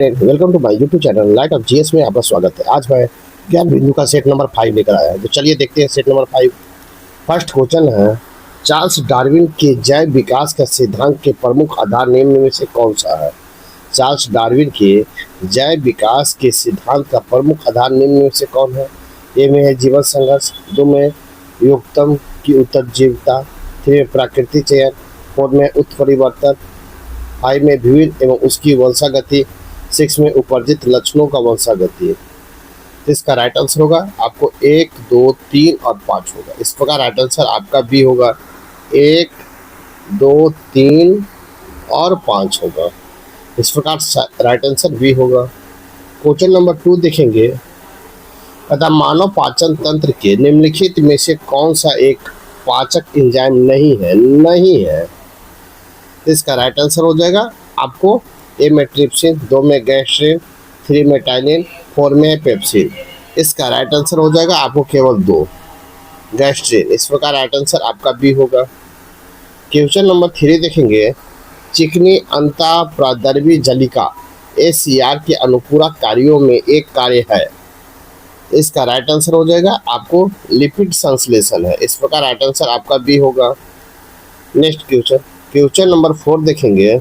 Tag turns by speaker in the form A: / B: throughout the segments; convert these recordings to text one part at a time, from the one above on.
A: Welcome to my YouTube channel light of GS में आपका स्वागत है। आज मैं ज्ञान बिंदु का सेट नंबर 5 लेकर आया हूं। तो चलिए देखते हैं सेट नंबर 5। फर्स्ट क्वेश्चन है, चार्ल्स डार्विन के जैव विकास का सिद्धांत के प्रमुख आधार निम्न में से कौन सा है? चार्ल्स डार्विन के जैव विकास के सिद्धांत का प्रमुख आधार निम्न में से कौन है? ए में है जीवन संघर्ष, 2 में युगतम की उत्तरजीविता, 3 में प्राकृतिक चयन, 4 में उत्परिवर्तन, 5 में विभिन्न एवं उसकी वंशागति, 6 में उपर्जित लक्षणों का वंशागति। तो इसका राइट आंसर होगा आपको 1, 2, 3 और 5 होगा। इस प्रकार राइट आंसर आपका बी होगा, 1, 2, 3 और 5 होगा। इस प्रकार राइट आंसर बी होगा। क्वेश्चन नंबर 2 देखेंगे, तथा मानव पाचन तंत्र के निम्नलिखित में से कौन सा एक पाचक एंजाइम नहीं है? तो इसका राइट आंसर हो जाएगा आपको ए में ट्रिप्सिन, 2 में गैस्ट्रिन, 3 में टाइनिन, 4 में पेप्सिन। इसका राइट आंसर हो जाएगा आपको केवल 2 गैस्ट्रिन। इस प्रकार राइट आंसर आपका बी होगा। क्वेश्चन नंबर 3 देखेंगे, चिकनी अंतःप्रद्रवी जलिका ACR के अनुपूरक कार्यों में एक कार्य है। इसका राइट आंसर हो जाएगा आपको लिपिड संश्लेषण है। इस प्रकार राइट आंसर आपका बी होगा। नेक्स्ट क्वेश्चन नंबर 4 देखेंगे,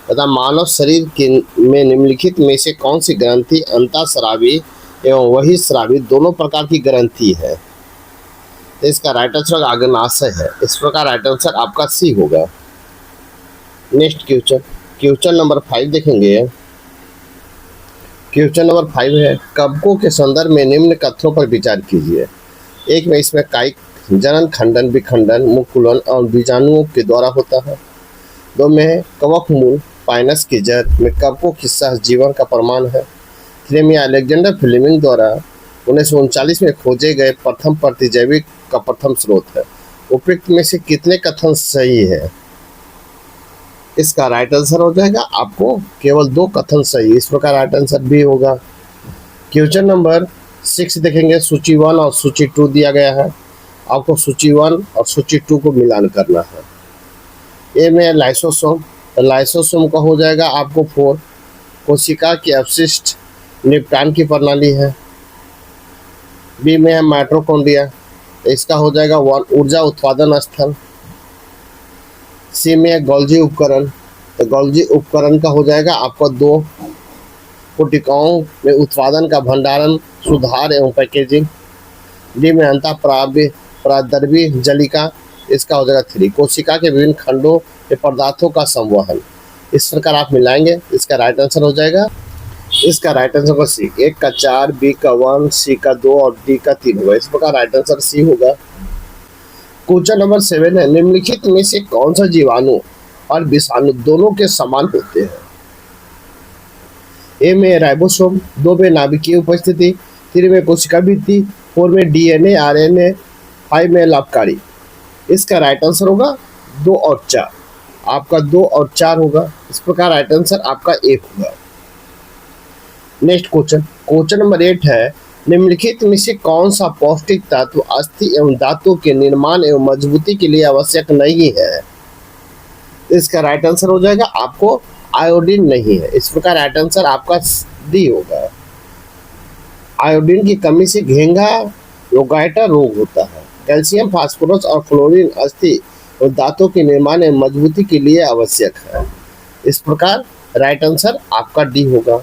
A: तथा मानव शरीर के में निम्नलिखित में से कौन सी ग्रंथि अंतःस्रावी एवं बहिःस्रावी दोनों प्रकार की ग्रंथि है? तो इसका राइट आंसर अग्नाशय है। इस प्रकार राइट आंसर आपका सी होगा। नेक्स्ट क्वेश्चन नंबर 5 देखेंगे। क्वेश्चन नंबर 5 है, कवकों के संदर्भ में निम्न कथनों पर विचार कीजिए। 1 में इसमें कायिक जनन, खंडन, विखंडन, मुकुलन और बीजाणुओं के द्वारा होता है। 2 में कवक मूल पाइनस की जड़ में कवकों की सहजीवन का प्रमाण है। 3 में अलेक्जेंडर फ्लेमिंग द्वारा 1939 में खोजे गए प्रथम प्रतिजैविक का प्रथम स्रोत है। उपयुक्त में से कितने कथन सही है? इसका राइट आंसर हो जाएगा आपको केवल 2 कथन सही। इस प्रकार राइट आंसर भी होगा। क्वेश्चन नंबर 6 देखेंगे, सूची 1 और सूची 2 दिया गया है। आपको सूची 1 और सूची 2 को मिलान करना है। ए में लाइसोसोम, तो लाइसोसोम का हो जाएगा आपको 4, कोशिका की अपशिष्ट निपटान की प्रणाली है। बी में है माइटोकॉन्ड्रिया, तो इसका हो जाएगा 1, ऊर्जा उत्पादन स्थल। सी में है गोल्जी उपकरण, तो गोल्जी उपकरण का हो जाएगा आपका 2, कोशिकाओं में उत्पादन का भंडारण, सुधार एवं पैकेजिंग। डी में अंतःप्रद्रवी जलिका, इसका हो जाएगा 3, कोशिका के विभिन्न खंडों के पदार्थों का संवहन। इस प्रकार आप मिलाएंगे, इसका राइट आंसर हो जाएगा। इसका राइट आंसर होगा सी। ए का 4, बी का 1, सी का 2 और डी का 3 होगा। इस प्रकार राइट आंसर सी होगा। क्वेश्चन नंबर 7 है, निम्नलिखित में से कौन सा जीवाणु और विषाणु दोनों के समान होते हैं? ए में राइबोसोम, 2 में नाभिकीय उपस्थिति, 3 में कोशिका भित्ति, 4 में DNA RNA, 5 में लाभकारी। इसका राइट आंसर होगा 2 और 4। आपका 2 और 4 होगा। इस प्रकार राइट आंसर आपका 1 होगा। नेक्स्ट क्वेश्चन नंबर 8 है, निम्नलिखित में से कौन सा पौष्टिक तत्व अस्थि एवं दांतों के निर्माण एवं मजबूती के लिए आवश्यक नहीं है? इसका राइट आंसर हो जाएगा आपको आयोडीन नहीं है। इस प्रकार राइट आंसर आपका डी होगा। आयोडीन की कमी से घेंघा रोगाइटा रोग होता है। कैल्शियम, फास्फोरस और फ्लोरीन अस्थि और दांतों के निर्माण एवं मजबूती के लिए आवश्यक है। इस प्रकार राइट आंसर आपका डी होगा।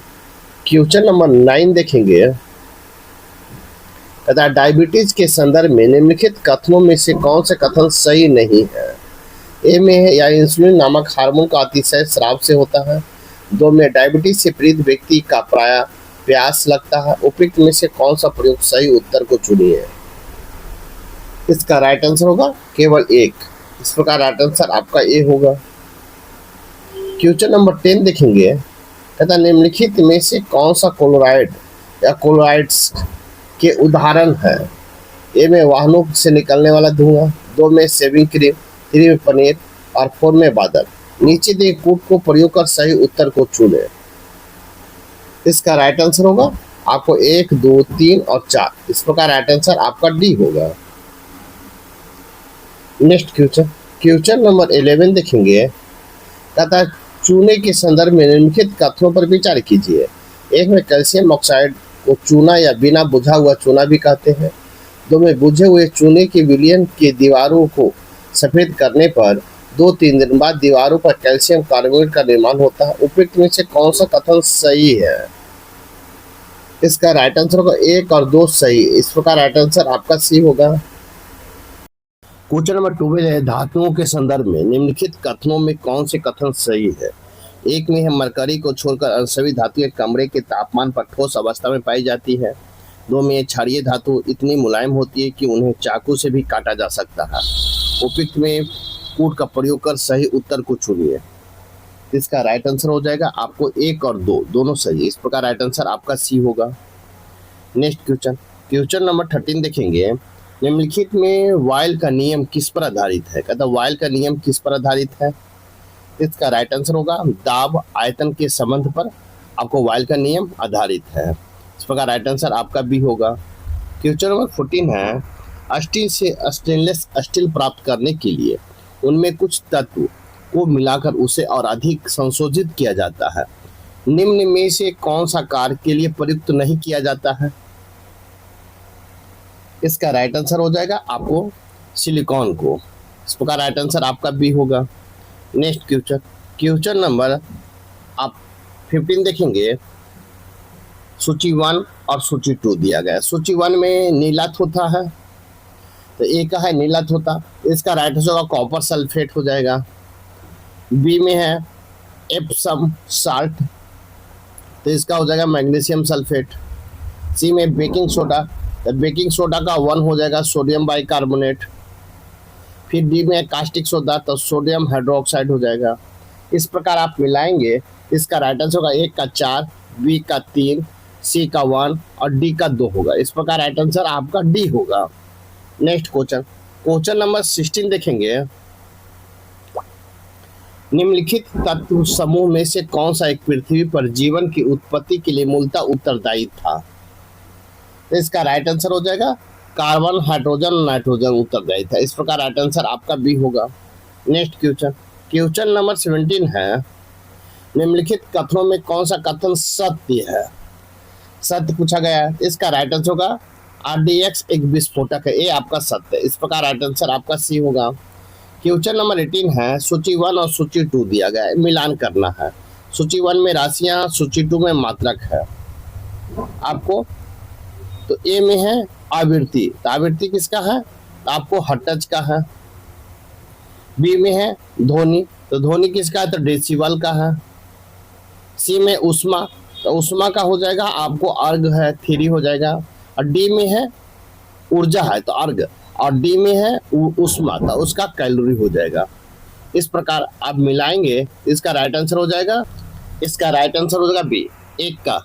A: क्वेश्चन नंबर 9 देखेंगे, तथा डायबिटीज के संदर्भ में निम्नलिखित कथनों में से कौन से कथन सही नहीं है? ए में है, या इंसुलिन नामक हार्मोन का अतिशय स्राव से होता है। 2 में डायबिटीज से पीड़ित व्यक्ति का प्रायः प्यास लगता है। उपयुक्त में से कौन सा प्रयोग सही उत्तर को चुनिए? इसका राइट आंसर होगा केवल 1। इस प्रकार राइट आंसर आपका ए होगा। क्वेश्चन नंबर 10 देखेंगे, तथा निम्नलिखित में से कौन सा क्लोराइड या क्लोराइड्स के उदाहरण है? ए में वाहनों से निकलने वाला धुआं, 2 में शेविंग क्रीम, 3 में पनीर और 4 में बादल। नीचे दिए कूट को प्रयोग कर सही उत्तर को चुने। इसका राइट आंसर होगा आपको 1, 2, 3 और 4। इस प्रकार राइट आंसर आपका डी होगा। नेक्स्ट क्वेश्चन नंबर 11 देखेंगे, तथा चूने के संदर्भ में निम्नलिखित कथनों पर विचार कीजिए। एक में कैल्शियम ऑक्साइड को चूना या बिना बुझा हुआ चूना भी कहते हैं। दो में बुझे हुए चूने के विलयन के दीवारों को सफेद करने पर 2-3 दिन बाद दीवारों पर कैल्शियम कार्बोनेट का निर्माण होता है। उपयुक्त में से कौन सा कथन सही है? इसका राइट आंसर होगा 1 और 2 सही। इस प्रकार राइट आंसर आपका सी होगा। क्वेश्चन नंबर 12 है, धातुओं के संदर्भ में निम्नलिखित कथनों में कौन से कथन सही है? एक में है मरकरी को छोड़कर अन्य सभी धातुएं कमरे के तापमान पर ठोस अवस्था में पाई जाती है। दो में क्षारीय धातु इतनी मुलायम होती है कि उन्हें चाकू से भी काटा जा सकता है। उपयुक्त में कूट का प्रयोग कर सही उत्तर को चुनिए। इसका राइट आंसर हो जाएगा आपको 1 और 2 दोनों सही। इस प्रकार राइट आंसर आपका सी होगा। नेक्स्ट क्वेश्चन नंबर 13 देखेंगे। निम्नलिखित में वायल का नियम किस पर आधारित है? कहता वायल का नियम किस पर आधारित है? इसका राइट आंसर होगा दाब आयतन के संबंध पर आपको वायल का नियम आधारित है। इस प्रकार राइट आंसर आपका भी होगा। क्वेश्चन नंबर 14 है, स्टील से स्टेनलेस स्टील प्राप्त करने के लिए उनमें कुछ तत्व को मिलाकर उसे और अधिक संशोधित किया जाता है। निम्न में से कौन सा कार्य के लिए प्रयुक्त नहीं किया जाता है? इसका राइट आंसर हो जाएगा आपको सिलिकॉन को। इस प्रकार राइट आंसर आपका भी होगा। नेक्स्ट क्वेश्चन नंबर आप 15 देखेंगे। सूची 1 और सूची 2 दिया गया है। सूची 1 में नीला थोथा है, तो ए का है नीला थोथा। इसका राइट आंसर होगा कॉपर सल्फेट हो जाएगा। बी में है एप्सम साल्ट, तो इसका हो जाएगा मैग्नीशियम सल्फेट। सी में बेकिंग सोडा, तो बेकिंग सोडा का 1 हो जाएगा सोडियम बाइकार्बोनेट। फिर डी में है कास्टिक सोडा, तो सोडियम हाइड्रोक्साइड हो जाएगा। इस प्रकार आप मिलाएंगे, इसका राइट आंसर होगा ए का 4, बी का 3, सी का 1 और डी का 2 होगा। इस प्रकार राइट आंसर आपका डी होगा। नेक्स्ट क्वेश्चन नंबर 16 देखेंगे। निम्नलिखित तत्व समूह में से कौन सा एक पृथ्वी पर जीवन की उत्पत्ति के लिए मूलतः उत्तरदायी था? तो इसका राइट आंसर हो जाएगा कार्बन, हाइड्रोजन, नाइट्रोजन उत्तरदायी था। इस प्रकार राइट आंसर आपका भी होगा। नेक्स्ट क्वेश्चन नंबर 17 है, निम्नलिखित कथनों में कौन सा कथन सत्य है? सत्य पूछा गया है। इसका राइट आंसर होगा RDX एक विस्फोटक है। ये आपका सत्य है। इस प्रकार राइट आंसर आपका सी होगा। क्वेश्चन नंबर 18 है, सूची 1 और सूची 2 दिया गया है, मिलान करना है। सूची 1 में राशियां, सूची 2 में मात्रक है आपको। तो ए में है आवृत्ति, तो आवृत्ति किसका है? तो आपको हर्ट्ज का है। बी में है ध्वनि, तो ध्वनि किसका है? तो डेसिबल का है। सी में उष्मा, तो उष्मा का हो जाएगा आपको अर्ग है, 3 हो जाएगा। और डी में है ऊर्जा है, तो अर्ग। और डी में है उष्मा, तो उसका कैलोरी हो जाएगा। इस प्रकार आप मिलाएंगे, इसका राइट आंसर हो जाएगा, इसका राइट आंसर हो जाएगा बी, 1 का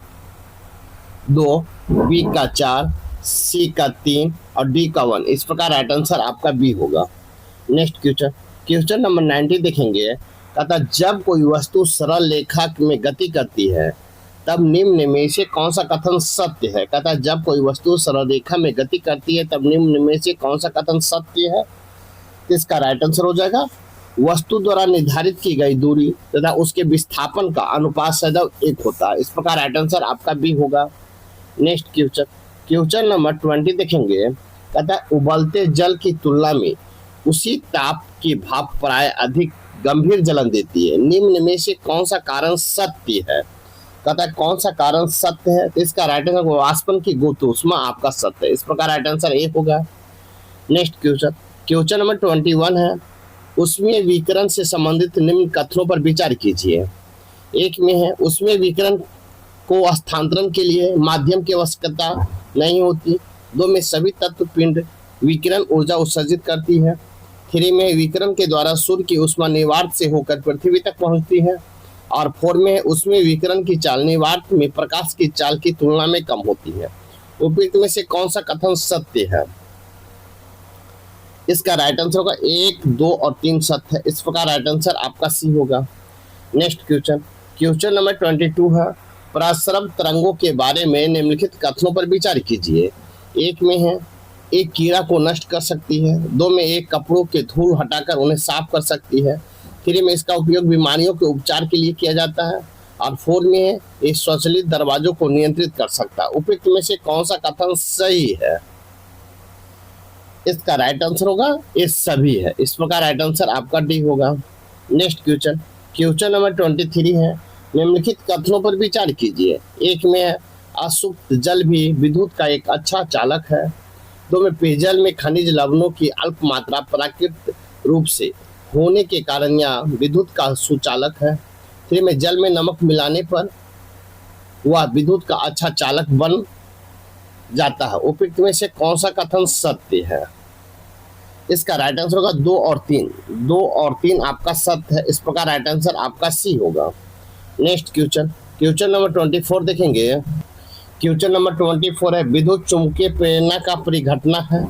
A: 2, बी का 4, सी का 3 और डी का 1। इस प्रकार राइट आंसर आपका बी होगा। नेक्स्ट क्वेश्चन नंबर 19 देखेंगे। कहता जब कोई वस्तु सरल रेखा में गति करती है तब निम्न में से कौन सा कथन सत्य है? कहता जब कोई वस्तु सरल रेखा में गति करती है तब निम्न में से कौन सा कथन सत्य है? इसका राइट आंसर हो जाएगा वस्तु द्वारा निर्धारित की गई दूरी तथा उसके विस्थापन का अनुपात सदैव 1 होता है। इस प्रकार राइट आंसर आपका भी होगा। नेक्स्ट क्वेश्चन नंबर 20 देखेंगे। कहता है उबलते जल की तुलना में उसी ताप की भाप प्राय अधिक गंभीर जलन देती है। निम्न में से कौन सा कारण सत्य है? कहता है कौन सा कारण सत्य है? तो इसका राइट आंसर वाष्पन की गुरुत्व ऊष्मा आपका सत्य है। इस प्रकार राइट आंसर ए होगा। नेक्स्ट क्वेश्चन नंबर 21 है, ऊष्मीय विकिरण से संबंधित निम्न कथनों पर विचार कीजिए। एक में है ऊष्मीय विकिरण को हस्तांतरण के लिए माध्यम की आवश्यकता नहीं होती। 2 में सभी तत्व पिंड विकिरण ऊर्जा उत्सर्जित करती है। 3 में विकिरण के द्वारा सूर्य की ऊष्मा निवार्त से होकर पृथ्वी तक पहुंचती है। और 4 में उसमें विकिरण की चाल निवार्त में प्रकाश की चाल की तुलना में कम होती है। उपयुक्त में से कौन सा कथन सत्य है? इसका राइट आंसर होगा 1, 2 और 3 सत्य है। इस प्रकार राइट आंसर आपका सी होगा। नेक्स्ट क्वेश्चन नंबर 22 है, पराश्रव तरंगों के बारे में निम्नलिखित कथनों पर विचार कीजिए। एक में है एक कीड़ा को नष्ट कर सकती है। 2 में एक कपड़ों के धूल हटाकर उन्हें साफ कर सकती है। 3 में इसका उपयोग बीमारियों के उपचार के लिए किया जाता है। और 4 में है ये स्वचालित दरवाजों को नियंत्रित कर सकता है। उपयुक्त में से कौन सा कथन सही है? इसका राइट आंसर होगा ये सभी है। इस प्रकार राइट आंसर आपका डी होगा। नेक्स्ट क्वेश्चन, क्वेश्चन नंबर 23 है, निम्नलिखित कथनों पर विचार कीजिए। 1 में है अशुद्ध जल भी विद्युत का एक अच्छा चालक है। 2 में पेयजल में खनिज लवणों की अल्प मात्रा प्राकृतिक रूप से होने के कारण यह विद्युत का सुचालक है। 3 में जल में नमक मिलाने पर वह विद्युत का अच्छा चालक बन जाता है। उपयुक्त में से कौन सा कथन सत्य है? इसका राइट आंसर होगा 2 और 3। 2 और 3 आपका सत्य है। इस प्रकार राइट आंसर आपका सी होगा। नेक्स्ट क्वेश्चन, क्वेश्चन नंबर 24 देखेंगे। क्वेश्चन नंबर 24 है, विद्युत चुंबकीय प्रेरणा का परिघटना है।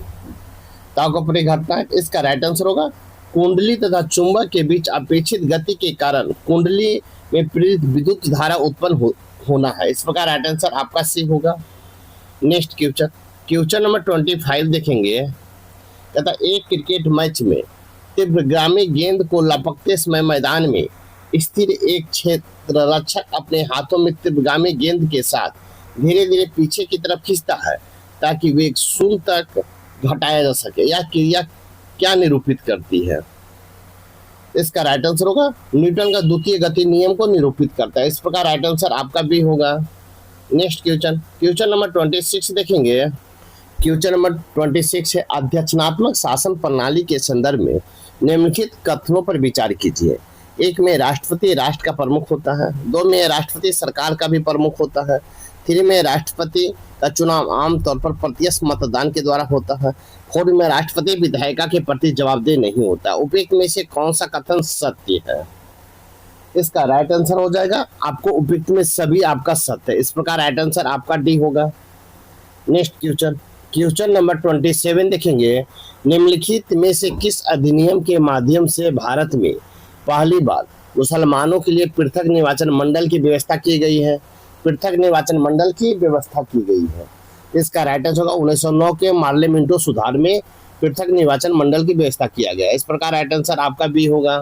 A: ताको परिघटना है। इसका राइट आंसर होगा कुंडली तथा चुंबक के बीच अपेक्षित गति के कारण कुंडली में प्रेरित विद्युत धारा उत्पन्न होना है। इस प्रकार राइट आंसर आपका सी होगा। नेक्स्ट क्वेश्चन, क्वेश्चन नंबर 25 देखेंगे। कहता एक क्रिकेट मैच में तीव्रगामी गेंद को लपकते समय मैदान में स्थिर एक क्षेत्र रक्षक अपने हाथों में तीव्रगामी गेंद के साथ धीरे धीरे पीछे की तरफ खींचता है ताकि वेग 0 तक घटाया जा सके। यह क्रिया क्या निरूपित करती है? इसका राइट आंसर होगा न्यूटन का द्वितीय गति नियम को निरूपित करता है। इस प्रकार राइट आंसर आपका भी होगा। नेक्स्ट क्वेश्चन, क्वेश्चन नंबर 26 देखेंगे। क्वेश्चन नंबर 26 है, अध्यक्षात्मक शासन प्रणाली के संदर्भ में निम्नलिखित कथनों पर विचार कीजिए। 1 में राष्ट्रपति राष्ट्र का प्रमुख होता है। 2 में राष्ट्रपति सरकार का भी प्रमुख होता है। 3 में राष्ट्रपति का चुनाव आमतौर पर प्रत्यक्ष मतदान के द्वारा होता है। 4 में राष्ट्रपति विधायिका के प्रति जवाबदेह नहीं होता। उपयुक्त में से कौन सा कथन सत्य है? इसका राइट आंसर हो जाएगा आपको उपयुक्त में सभी आपका सत्य है। इस प्रकार राइट आंसर आपका डी होगा। नेक्स्ट क्वेश्चन, क्वेश्चन नंबर 27 देखेंगे। निम्नलिखित में से किस अधिनियम के माध्यम से भारत में पहली बार मुसलमानों के लिए पृथक निर्वाचन मंडल की व्यवस्था की गई है? पृथक निर्वाचन मंडल की व्यवस्था की गई है। इसका राइट आंसर होगा 1909 के पार्लियामेंटो सुधार में पृथक निर्वाचन मंडल की व्यवस्था किया गया। इस प्रकार राइट आंसर आपका बी होगा।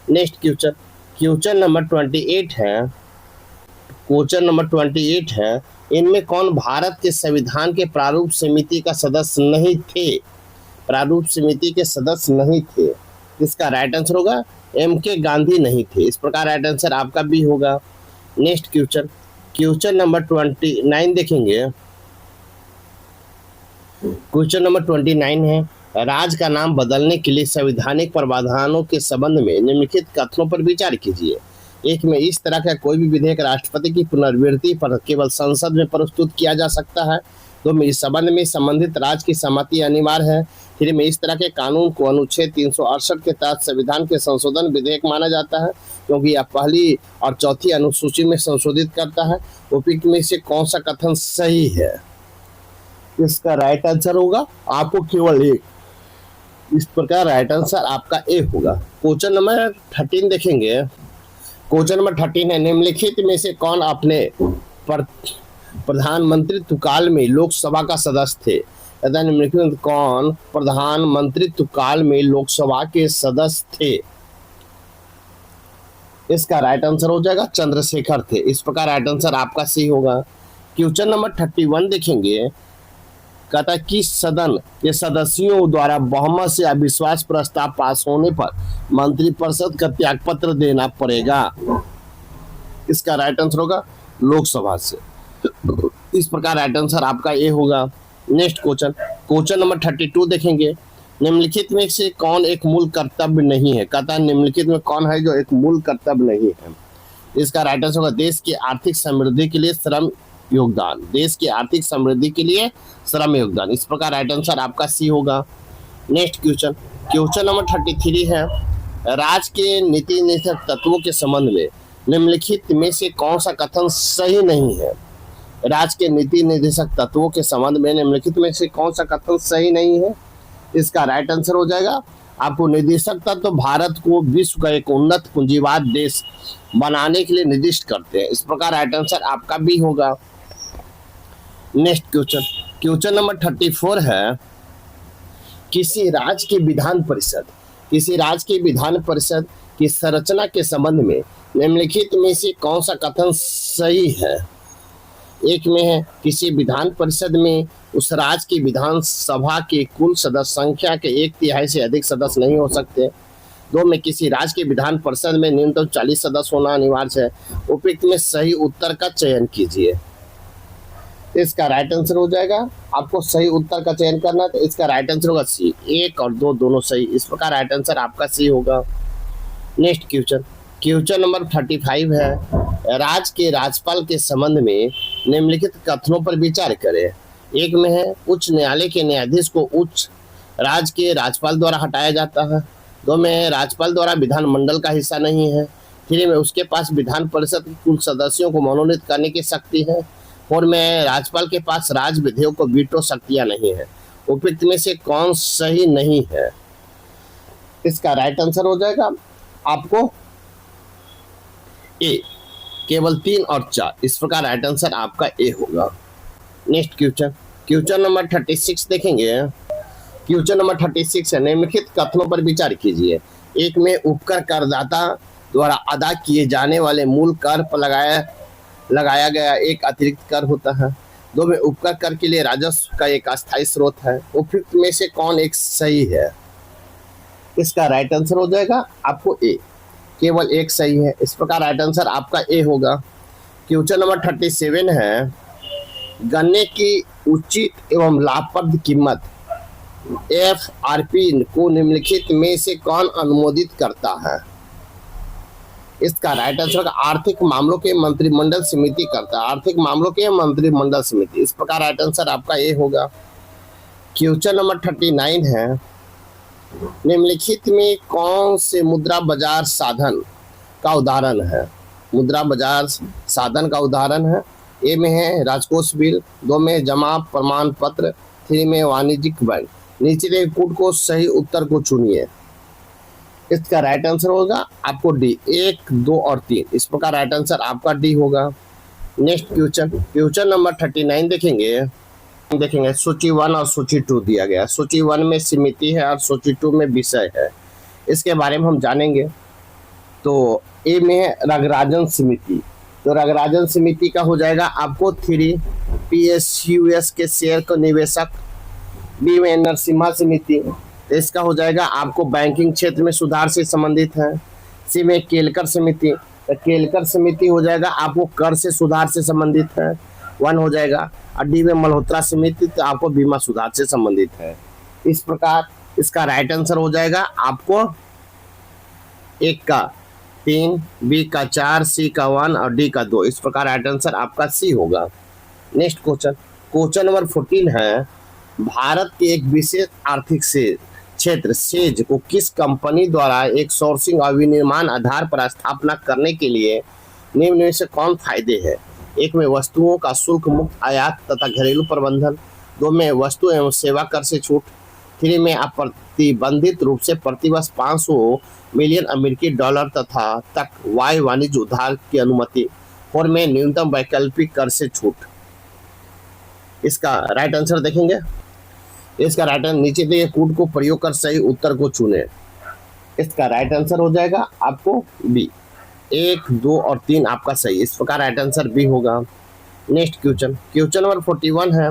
A: नेक्स्ट क्वेश्चन, क्वेश्चन नंबर 28 है। क्वेश्चन नंबर 28 है, इनमें कौन भारत के संविधान के प्रारूप समिति का सदस्य नहीं थे? प्रारूप समिति के सदस्य नहीं थे। इसका राइट आंसर होगा M.K. गांधी नहीं थे। इस प्रकार राइट आंसर आपका भी होगा। नेक्स्ट क्वेश्चन, क्वेश्चन नंबर 29 देखेंगे। क्वेश्चन नंबर 29 है, राज्य का नाम बदलने के लिए संवैधानिक प्रावधानों के संबंध में निम्नलिखित कथनों पर विचार कीजिए। 1 में इस तरह का कोई भी विधेयक राष्ट्रपति की पुनर्विधि पर केवल संसद में प्रस्तुत किया जा सकता है। 2 में इस संबंध में संबंधित राज्य की सहमति अनिवार्य है। 3 में इस तरह के कानून को अनुच्छेद 368 के तहत संविधान के संशोधन विधेयक माना जाता है क्योंकि यह पहली और चौथी अनुसूची में संशोधित करता है। उपयुक्त में से कौन सा कथन सही है? इसका राइट आंसर होगा आपको केवल एक। इस प्रकार राइट आंसर आपका ए होगा। क्वेश्चन नंबर 13 देखेंगे। क्वेश्चन नंबर 13 है, निम्नलिखित में से कौन अपने प्रधानमंत्रित्व काल में लोकसभा का सदस्य थे? निम्नलिखित में कौन प्रधानमंत्रित्व काल में लोकसभा के सदस्य थे? इसका राइट आंसर हो जाएगा चंद्रशेखर थे। इस प्रकार राइट आंसर आपका सी होगा। क्वेश्चन नंबर 31 देखेंगे। कहता है कि सदन के सदस्यों द्वारा बहुमत से अविश्वास प्रस्ताव पास होने पर मंत्रिपरिषद का त्यागपत्र देना पड़ेगा। इसका राइट आंसर होगा लोकसभा से। इस प्रकार राइट आंसर आपका ए होगा। नेक्स्ट क्वेश्चन, क्वेश्चन नंबर 32 देखेंगे। निम्नलिखित में से कौन एक मूल कर्तव्य नहीं है? कहता है निम्नलिखित में कौन है जो एक मूल कर्तव्य नहीं है? इसका राइट आंसर होगा देश की आर्थिक समृद्धि के लिए श्रम योगदान। देश की आर्थिक समृद्धि के लिए श्रम योगदान। इस प्रकार राइट आंसर आपका सी होगा। नेक्स्ट क्वेश्चन, क्वेश्चन नंबर 33 है, राज्य के नीति निर्देशक तत्वों के संबंध में निम्नलिखित में से कौन सा कथन सही नहीं है? राज्य के नीति निर्देशक तत्वों के संबंध में निम्नलिखित में से कौन सा कथन सही नहीं है? इसका राइट आंसर हो जाएगा आपको निर्देशक तत्व तो भारत को विश्व का एक उन्नत पूंजीवाद देश बनाने के लिए निर्दिष्ट करते हैं। इस प्रकार राइट आंसर आपका भी होगा। नेक्स्ट क्वेश्चन, क्वेश्चन नंबर 34 है, किसी राज्य की विधान परिषद की संरचना के संबंध में निम्नलिखित में से कौन सा कथन सही है? एक में है किसी विधान परिषद में उस राज्य की विधानसभा के कुल सदस्य संख्या के 1/3 से अधिक सदस्य नहीं हो सकते। 2 में किसी राज्य के विधान परिषद में न्यूनतम 40 सदस्य होना अनिवार्य है। उपयुक्त में सही उत्तर का चयन कीजिए। इसका राइट आंसर हो जाएगा, आपको सही उत्तर का चयन करना है तो इसका राइट आंसर होगा सी। 1 और 2 दोनों सही, इस प्रकार राइट आंसर आपका सी होगा। नेक्स्ट क्वेश्चन नंबर 35 है, राज्य के राज्यपाल के संबंध में निम्नलिखित कथनों पर विचार करें। एक में है उच्च न्यायालय के न्यायाधीश को उच्च राज्य के राज्यपाल द्वारा हटाया जाता है। 2 में है राज्यपाल द्वारा विधानमंडल का हिस्सा नहीं है। 3 में उसके पास विधान परिषद के कुल सदस्यों को मनोनीत करने की शक्ति है। 4 में राज्यपाल के पास राज्य विधेयक को वीटो शक्तियां नहीं है। उपयुक्त में से कौन सही नहीं है? इसका राइट आंसर हो जाएगा आपको ए, केवल 3 और 4, इस प्रकार राइट आंसर आपका ए होगा। नेक्स्ट क्वेश्चन नंबर 36 देखेंगे। क्वेश्चन नंबर 36 है, निम्नलिखित कथनों पर विचार कीजिए। एक में उपकर करदाता द्वारा अदा किए जाने वाले मूल कर पर लगाया गया एक अतिरिक्त कर होता है। 2 में उपकर कर के लिए राजस्व का एक अस्थायी स्रोत है। उपयुक्त में से कौन एक सही है? इसका राइट आंसर हो जाएगा आपको ए, केवल एक सही है, इस प्रकार राइट आंसर आपका ए होगा। क्वेश्चन नंबर 37 है, गन्ने की उचित एवं लाभप्रद कीमत FRP को निम्नलिखित में से कौन अनुमोदित करता है? इसका राइट आंसर होगा आर्थिक मामलों के मंत्रिमंडल समिति करता है। आर्थिक मामलों के मंत्रिमंडल समिति, इस प्रकार राइट आंसर आपका ए होगा। क्वेश्चन नंबर 39 है, निम्नलिखित में कौन से मुद्रा बाजार साधन का उदाहरण है? मुद्रा बाजार साधन का उदाहरण है, ए में है राजकोष बिल, 2 में जमा प्रमाण पत्र, 3 में वाणिज्यिक बैंक। नीचे दिए कूट को सही उत्तर को चुनिए। इसका राइट आंसर होगा आपको डी, 1, 2 और 3, इस प्रकार राइट आंसर आपका डी होगा। नेक्स्ट क्वेश्चन नंबर 39 देखेंगे सूची 1 और सूची 2 दिया गया। सूची 1 में समिति है और सूची 2 में विषय है, इसके बारे में हम जानेंगे। तो ए में है रंगराजन समिति, तो रंगराजन समिति का हो जाएगा आपको 3 PSUS के शेयर को निवेशक। बी में नरसिम्हा समिति, तो इसका हो जाएगा आपको बैंकिंग क्षेत्र में सुधार से संबंधित है। सी में केलकर समिति, तो केलकर समिति हो जाएगा आपको कर से सुधार से संबंधित है, 1 हो जाएगा। और डी में मल्होत्रा समिति, तो आपको बीमा सुधार से संबंधित है। इस प्रकार इसका राइट आंसर हो जाएगा आपको 1 का 3, बी का 4, सी का 1 और डी का 2, इस प्रकार राइट आंसर आपका सी होगा। नेक्स्ट क्वेश्चन नंबर 14 है, भारत के एक विशेष आर्थिक क्षेत्र सेज को किस कंपनी द्वारा एक सोर्सिंग और विनिर्माण आधार पर स्थापना करने के लिए निम्न में से कौन फायदे हैं? 1 में वस्तुओं का शुल्क मुक्त आयात तथा घरेलू प्रबंधन, 2 में वस्तु एवं सेवा कर से छूट, 3 में अप्रतिबंधित रूप से प्रतिवर्ष 500 मिलियन अमेरिकी डॉलर तथा तक वाणिज्य उधार की अनुमति, 4 में न्यूनतम वैकल्पिक कर से छूट। इसका राइट आंसर देखेंगे। इसका राइट आंसर नीचे दिए कूट को प्रयोग कर सही उत्तर को चुने। इसका राइट आंसर हो जाएगा आपको बी, 1, 2 और 3 आपका सही, इस प्रकार राइट आंसर बी होगा। नेक्स्ट क्वेश्चन नंबर 41 है,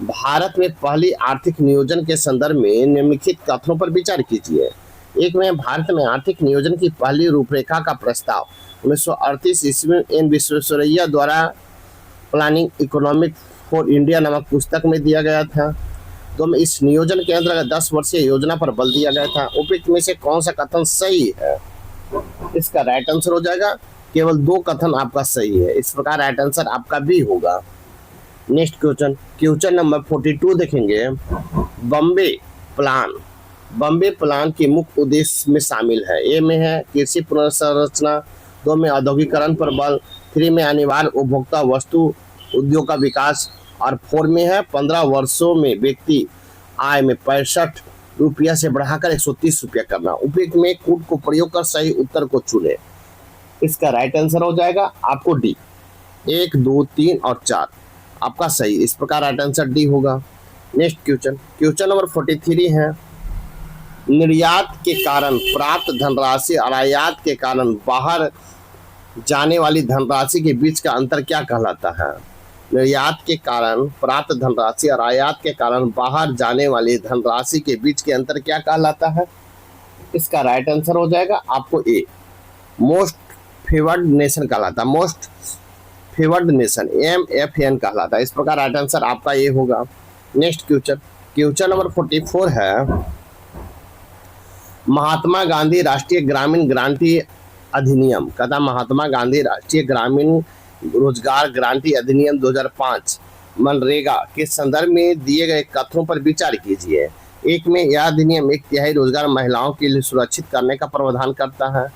A: भारत में पहली आर्थिक नियोजन के संदर्भ में निम्नलिखित कथनों पर विचार कीजिए। 1 में भारत में आर्थिक नियोजन की पहली रूपरेखा का प्रस्ताव 1938 ईस्वी में एन विश्वेश्वरैया द्वारा प्लानिंग इकोनॉमिक फॉर इंडिया नामक पुस्तक में दिया गया था। तो में इस नियोजन के अंतर्गत 10 वर्षीय योजना पर बल दिया गया था। उपयुक्त में से कौन सा कथन सही है? इसका राइट आंसर हो जाएगा केवल 2 कथन आपका सही है, इस प्रकार राइट आंसर आपका बी होगा। नेक्स्ट क्वेश्चन नंबर 42 देखेंगे, बॉम्बे प्लान के मुख्य उद्देश्य में शामिल है। ए में है कृषि पुनर्संरचना, 2 में औद्योगिकरण पर बल, 3 में अनिवार्य उपभोक्ता वस्तु उद्योग का विकास और 4 में है 15 वर्षों में व्यक्ति आय में 65 रुपया से बढ़ाकर 130 रुपया करना। उपयुक्त में कूट को प्रयोग कर सही उत्तर को चुने। इसका राइट आंसर हो जाएगा आपको डी, 1, 2, 3 और 4 आपका सही, इस प्रकार राइट आंसर डी होगा। नेक्स्ट क्वेश्चन नंबर 43 है, निर्यात के कारण प्राप्त धनराशि और आयात के कारण बाहर जाने वाली धनराशि के बीच का अंतर क्या कहलाता है? निर्यात के कारण प्राप्त धनराशि और आयात के कारण बाहर जाने वाली धनराशि के बीच के अंतर क्या कहलाता है? इसका राइट आंसर हो जाएगा आपको ए, मोस्ट फेवर्ड नेशन कहलाता है। मोस्ट फेवर्ड नेशन MFN कहलाता है। इस प्रकार राइट आंसर आपका ए होगा। नेक्स्ट क्वेश्चन नंबर 44 है, महात्मा गांधी राष्ट्रीय ग्रामीण गारंटी अधिनियम कहता महात्मा गांधी राष्ट्रीय ग्रामीण रोजगार गारंटी अधिनियम 2005 मनरेगा के संदर्भ में दिए गए कथनों पर विचार कीजिए। एक में यह अधिनियम 1/3 रोजगार महिलाओं के लिए सुरक्षित करने का प्रावधान करता है।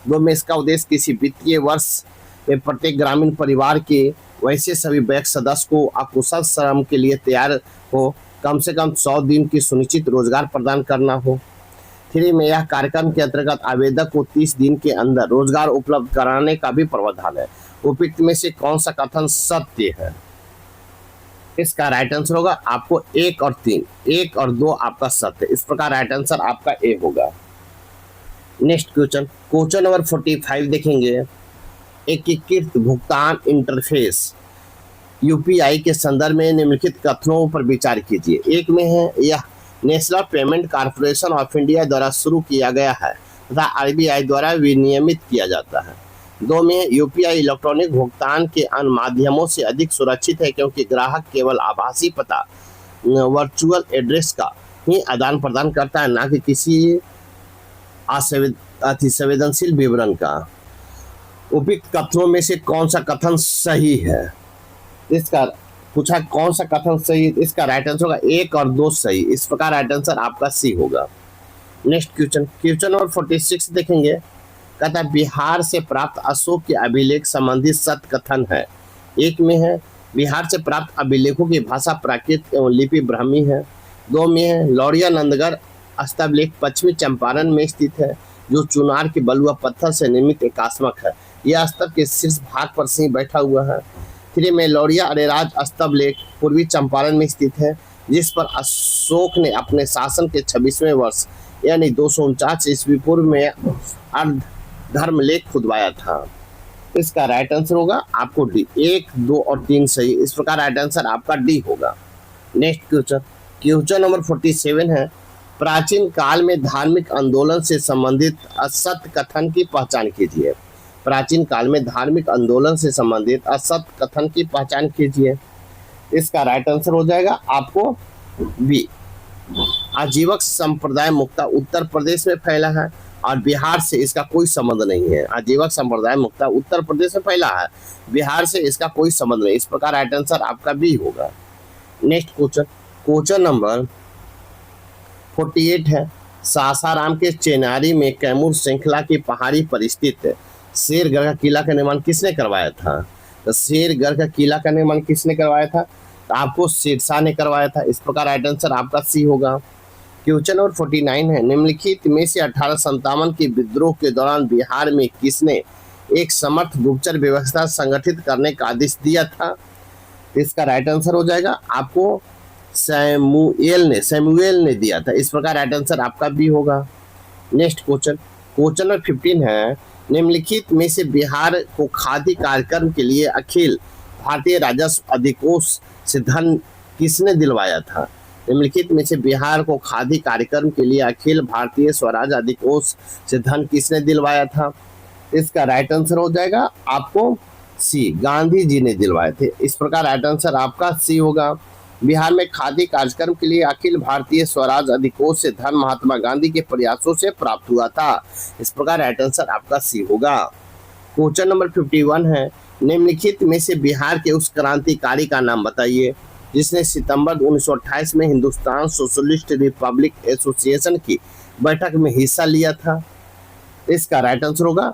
A: दो में इसका उद्देश्य किसी वित्तीय वर्ष में प्रत्येक ग्रामीण परिवार के वैसे सभी बैंक सदस्य को अकुशल श्रम के लिए तैयार हो कम से कम 100 दिन की सुनिश्चित रोजगार प्रदान करना हो। 3 में यह कार्यक्रम के अंतर्गत आवेदक को 30 दिन के अंदर रोजगार उपलब्ध कराने का भी प्रावधान है। उपयुक्त में से कौन सा कथन सत्य है? इसका राइट आंसर होगा आपको 1 और 3, 1 और 2 आपका सत्य। इस प्रकार राइट आंसर आपका ए होगा। नेक्स्ट क्वेश्चन नंबर 45 देखेंगे, एकीकृत भुगतान इंटरफेस UPI के संदर्भ में निम्नलिखित कथनों पर विचार कीजिए। एक में है यह national payment corporation of India द्वारा शुरू किया गया है तथा RBI द्वारा विनियमित किया जाता है। 2 में UPI इलेक्ट्रॉनिक भुगतान के अन्य माध्यमों से अधिक सुरक्षित है क्योंकि ग्राहक केवल आभासी पता वर्चुअल एड्रेस का ही आदान प्रदान करता है, ना कि किसी अतिसंवेदनशील विवरण का। उपयुक्त कथनों में से कौन सा कथन सही है? इसका पूछा कौन सा कथन सही, इसका राइट आंसर होगा 1 और 2 सही। इस प्रकार राइट आंसर आपका सी होगा। नेक्स्ट क्वेश्चन नंबर 46 देखेंगे, कहता है बिहार से प्राप्त अशोक के अभिलेख संबंधित सत्य कथन है। एक में है बिहार से प्राप्त अभिलेखों की भाषा प्राकृत एवं लिपि ब्राह्मी है। 2 में है लौरिया नंदगढ़ स्तंभलेख पश्चिमी चंपारण में स्थित है जो चुनार के बलुआ पत्थर से निर्मित एकास्मक है। यह स्तंभ के शीर्ष भाग पर सिंह बैठा हुआ है। 3 में लौरिया अरेराज स्तंभलेख पूर्वी चंपारण में स्थित है जिस पर अशोक ने अपने शासन के 26वें वर्ष यानी 249 ईस्वी पूर्व में अर्ध धर्मलेख खुदवाया था। इसका राइट आंसर होगा आपको डी, 1, 2 और 3 सही। इस प्रकार राइट आंसर आपका डी होगा। नेक्स्ट क्वेश्चन नंबर 47 है, प्राचीन काल में धार्मिक आंदोलन से संबंधित असत्य कथन की पहचान कीजिए। प्राचीन काल में धार्मिक आंदोलन से संबंधित असत्य कथन की पहचान कीजिए। इसका राइट आंसर हो जाएगा आपको बी, आजीवक संप्रदाय मुक्ता उत्तर प्रदेश में फैला है और बिहार से इसका कोई संबंध नहीं है। आजीवक संप्रदाय मुक्ता उत्तर प्रदेश में फैला है, बिहार से इसका कोई संबंध नहीं। इस प्रकार राइट आंसर आपका बी होगा। नेक्स्ट क्वेश्चन नंबर 48 है, सासाराम के चेनारी में कैमूर श्रृंखला की पहाड़ी पर स्थित शेरगढ़ का किला का निर्माण किसने करवाया था? तो शेरगढ़ का किला का निर्माण किसने करवाया था? तो आपको शेरशाह ने करवाया था। इस प्रकार राइट आंसर आपका सी होगा। क्वेश्चन नंबर 49 है, निम्नलिखित में से 1857 के विद्रोह के दौरान बिहार में किसने एक समर्थ गुप्तचर व्यवस्था संगठित करने का आदेश दिया था? इसका राइट आंसर हो जाएगा आपको सैमुएल ने दिया था। इस प्रकार राइट आंसर आपका बी होगा। नेक्स्ट क्वेश्चन नंबर 15 है, निम्नलिखित में से बिहार को खादी कार्यक्रम के लिए अखिल भारतीय राजस्व अधिकोष से धन किसने दिलवाया था? निम्नलिखित में से बिहार को खादी कार्यक्रम के लिए अखिल भारतीय स्वराज अधिकोष से धन किसने दिलवाया था? इसका राइट आंसर हो जाएगा आपको सी, गांधी जी ने दिलवाए थे। इस प्रकार राइट आंसर आपका सी होगा। बिहार में खादी कार्यक्रम के लिए अखिल भारतीय स्वराज अधिकोष से धन महात्मा गांधी के प्रयासों से प्राप्त हुआ था। इस प्रकार राइट आंसर आपका सी होगा। क्वेश्चन नंबर 51 है, निम्नलिखित में से बिहार के उस क्रांतिकारी का नाम बताइए जिसने सितंबर 1928 में हिंदुस्तान सोशलिस्ट रिपब्लिक एसोसिएशन की बैठक में हिस्सा लिया था। इसका राइट आंसर होगा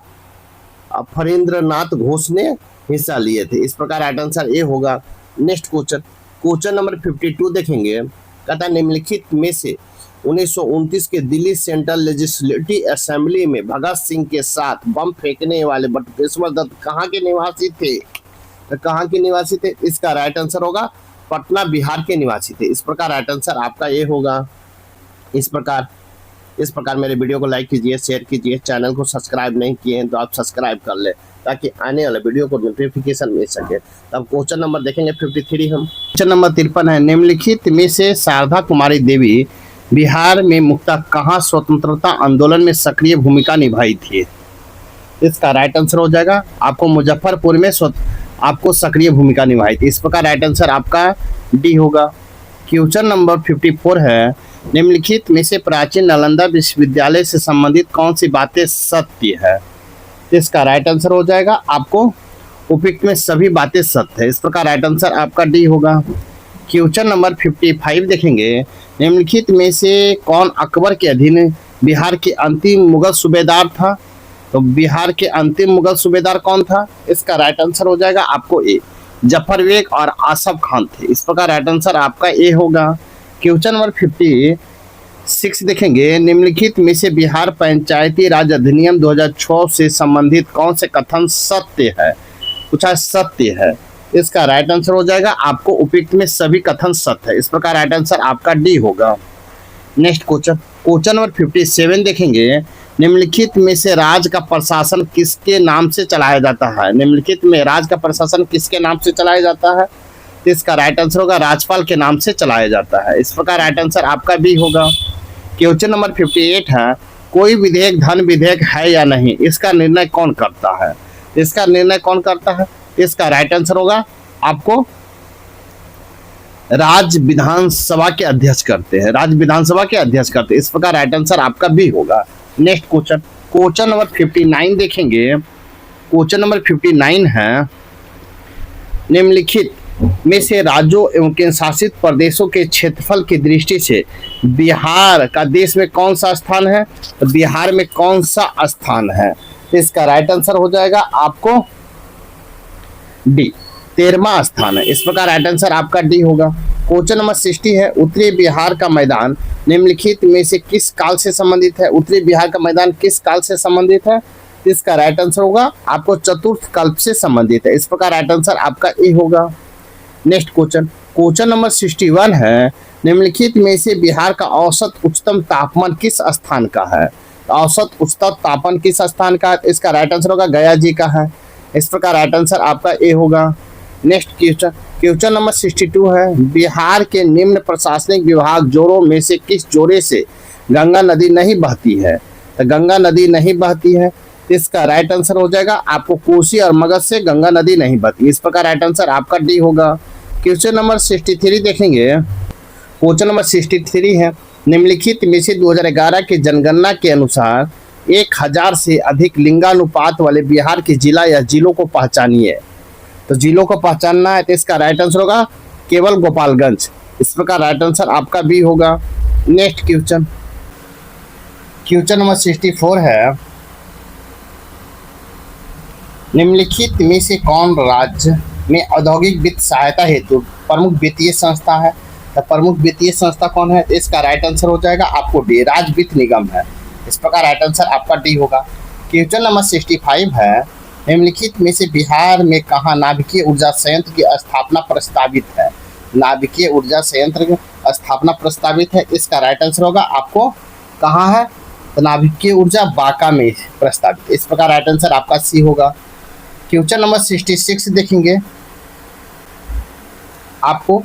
A: फरींद्रनाथ घोष ने हिस्सा लिए थे। इस प्रकार राइट आंसर ए होगा। नेक्स्ट क्वेश्चन नंबर 52 देखेंगे, कहता निम्नलिखित में से 1929 के दिल्ली सेंट्रल लेजिस्लेटिव असेंबली में भगत सिंह के साथ बम फेंकने वाले बटुकेश्वर दत्त कहाँ के निवासी थे? तो कहाँ के निवासी थे? इसका राइट आंसर होगा पटना बिहार के निवासी थे। इस प्रकार राइट आंसर आपका ये होगा। इस प्रकार इस प्रकार मेरे वीडियो को लाइक कीजिए, शेयर कीजिए, चैनल को सब्सक्राइब नहीं किए हैं तो आप सब्सक्राइब कर ले ताकि आने वाले वीडियो को नोटिफिकेशन मिल सके। तब क्वेश्चन नंबर देखेंगे 53 हम। क्वेश्चन नंबर 53 है, निम्नलिखित में से शारदा कुमारी देवी बिहार में मुख्यतः कहाँ स्वतंत्रता आंदोलन में सक्रिय भूमिका निभाई थी? इसका राइट आंसर हो जाएगा आपको मुजफ्फरपुर में आपको सक्रिय भूमिका निभाई थी। इस प्रकार राइट आंसर आपका डी होगा। क्वेश्चन नंबर 54 है, निम्नलिखित में से प्राचीन नालंदा विश्वविद्यालय से संबंधित कौन सी बातें सत्य है? इसका राइट आंसर हो जाएगा आपको उपयुक्त में सभी बातें सत्य है। इस प्रकार राइट आंसर आपका डी होगा। क्वेश्चन नंबर 55 देखेंगे, निम्नलिखित में से कौन अकबर के अधीन बिहार के अंतिम मुगल सूबेदार था? तो बिहार के अंतिम मुगल सूबेदार कौन था? इसका राइट आंसर हो जाएगा आपको ए, जफर बेग और आसफ खान थे। इस प्रकार राइट आंसर आपका ए होगा। क्वेश्चन नंबर 56 देखेंगे, निम्नलिखित में से बिहार पंचायती राज अधिनियम 2006 से संबंधित कौन से कथन सत्य है? पूछा सत्य है। इसका राइट आंसर हो जाएगा आपको उपयुक्त में सभी कथन सत्य है। इस प्रकार राइट आंसर आपका डी होगा। नेक्स्ट क्वेश्चन नंबर 57 देखेंगे, निम्नलिखित में से राज्य का प्रशासन किसके नाम से चलाया जाता है? निम्नलिखित में राज्य का प्रशासन किसके नाम से चलाया जाता है? तो इसका राइट आंसर होगा राज्यपाल के नाम से चलाया जाता है। इस प्रकार राइट आंसर आपका भी होगा। क्वेश्चन नंबर 58 है, कोई विधेयक धन विधेयक है या नहीं, इसका निर्णय कौन करता है? इसका निर्णय कौन करता है? इसका राइट आंसर होगा आपको राज्य विधानसभा के अध्यक्ष करते हैं। राज्य विधानसभा के अध्यक्ष करते हैं। इस प्रकार राइट आंसर आपका भी होगा। नेक्स्ट क्वेश्चन नंबर 59 देखेंगे। क्वेश्चन नंबर 59 है, निम्नलिखित में से राज्यों एवं केंद्र शासित प्रदेशों के क्षेत्रफल की दृष्टि से बिहार का देश में कौन सा स्थान है? तो बिहार में कौन सा स्थान है? तो इसका राइट आंसर हो जाएगा आपको डी, 13वां स्थान है। इस प्रकार राइट आंसर आपका डी होगा। क्वेश्चन नंबर 60 है, उत्तरी बिहार का मैदान निम्नलिखित में से किस काल से संबंधित है? उत्तरी बिहार का मैदान किस काल से संबंधित है? इसका राइट आंसर होगा आपको चतुर्थ कल्प से संबंधित है। इस प्रकार राइट आंसर आपका ए होगा। नेक्स्ट क्वेश्चन नंबर 61 है, निम्नलिखित में से बिहार का औसत उच्चतम तापमान किस स्थान का है? औसत उच्चतम तापमान किस स्थान का? इसका राइट आंसर होगा गया जी का है। इस प्रकार राइट आंसर आपका ए होगा। नेक्स्ट क्वेश्चन नंबर 62 है, बिहार के निम्न प्रशासनिक विभाग जोड़ों में से किस जोड़े से गंगा नदी नहीं बहती है? तो गंगा नदी नहीं बहती है। इसका राइट आंसर हो जाएगा आपको कोसी और मगध से गंगा नदी नहीं बहती। इस प्रकार राइट आंसर आपका डी होगा। क्वेश्चन नंबर 63 देखेंगे। क्वेश्चन नंबर 63 है, निम्नलिखित में से 2011 की जनगणना के अनुसार 1000 से अधिक लिंगानुपात वाले बिहार के जिला या जिलों को पहचानिए। तो जिलों को पहचानना है तो इसका राइट आंसर होगा केवल गोपालगंज। इस प्रकार राइट आंसर आपका भी होगा। नेक्स्ट क्वेश्चन नंबर 64 है, निम्नलिखित में से कौन राज्य में औद्योगिक वित्त सहायता हेतु प्रमुख वित्तीय संस्था है? तो प्रमुख वित्तीय संस्था कौन है? तो इसका राइट आंसर हो जाएगा आपको डी, राज्य वित्त निगम है। इस प्रकार राइट आंसर आपका डी होगा। क्वेश्चन नंबर 65 है, निम्नलिखित में से बिहार में कहाँ नाभिकीय ऊर्जा संयंत्र की स्थापना प्रस्तावित है? नाभिकीय ऊर्जा संयंत्र की स्थापना प्रस्तावित है। इसका राइट आंसर होगा आपको कहाँ है? तो नाभिकीय ऊर्जा बांका में प्रस्तावित। इस प्रकार राइट आंसर आपका सी होगा। क्वेश्चन नंबर 66 देखेंगे आपको।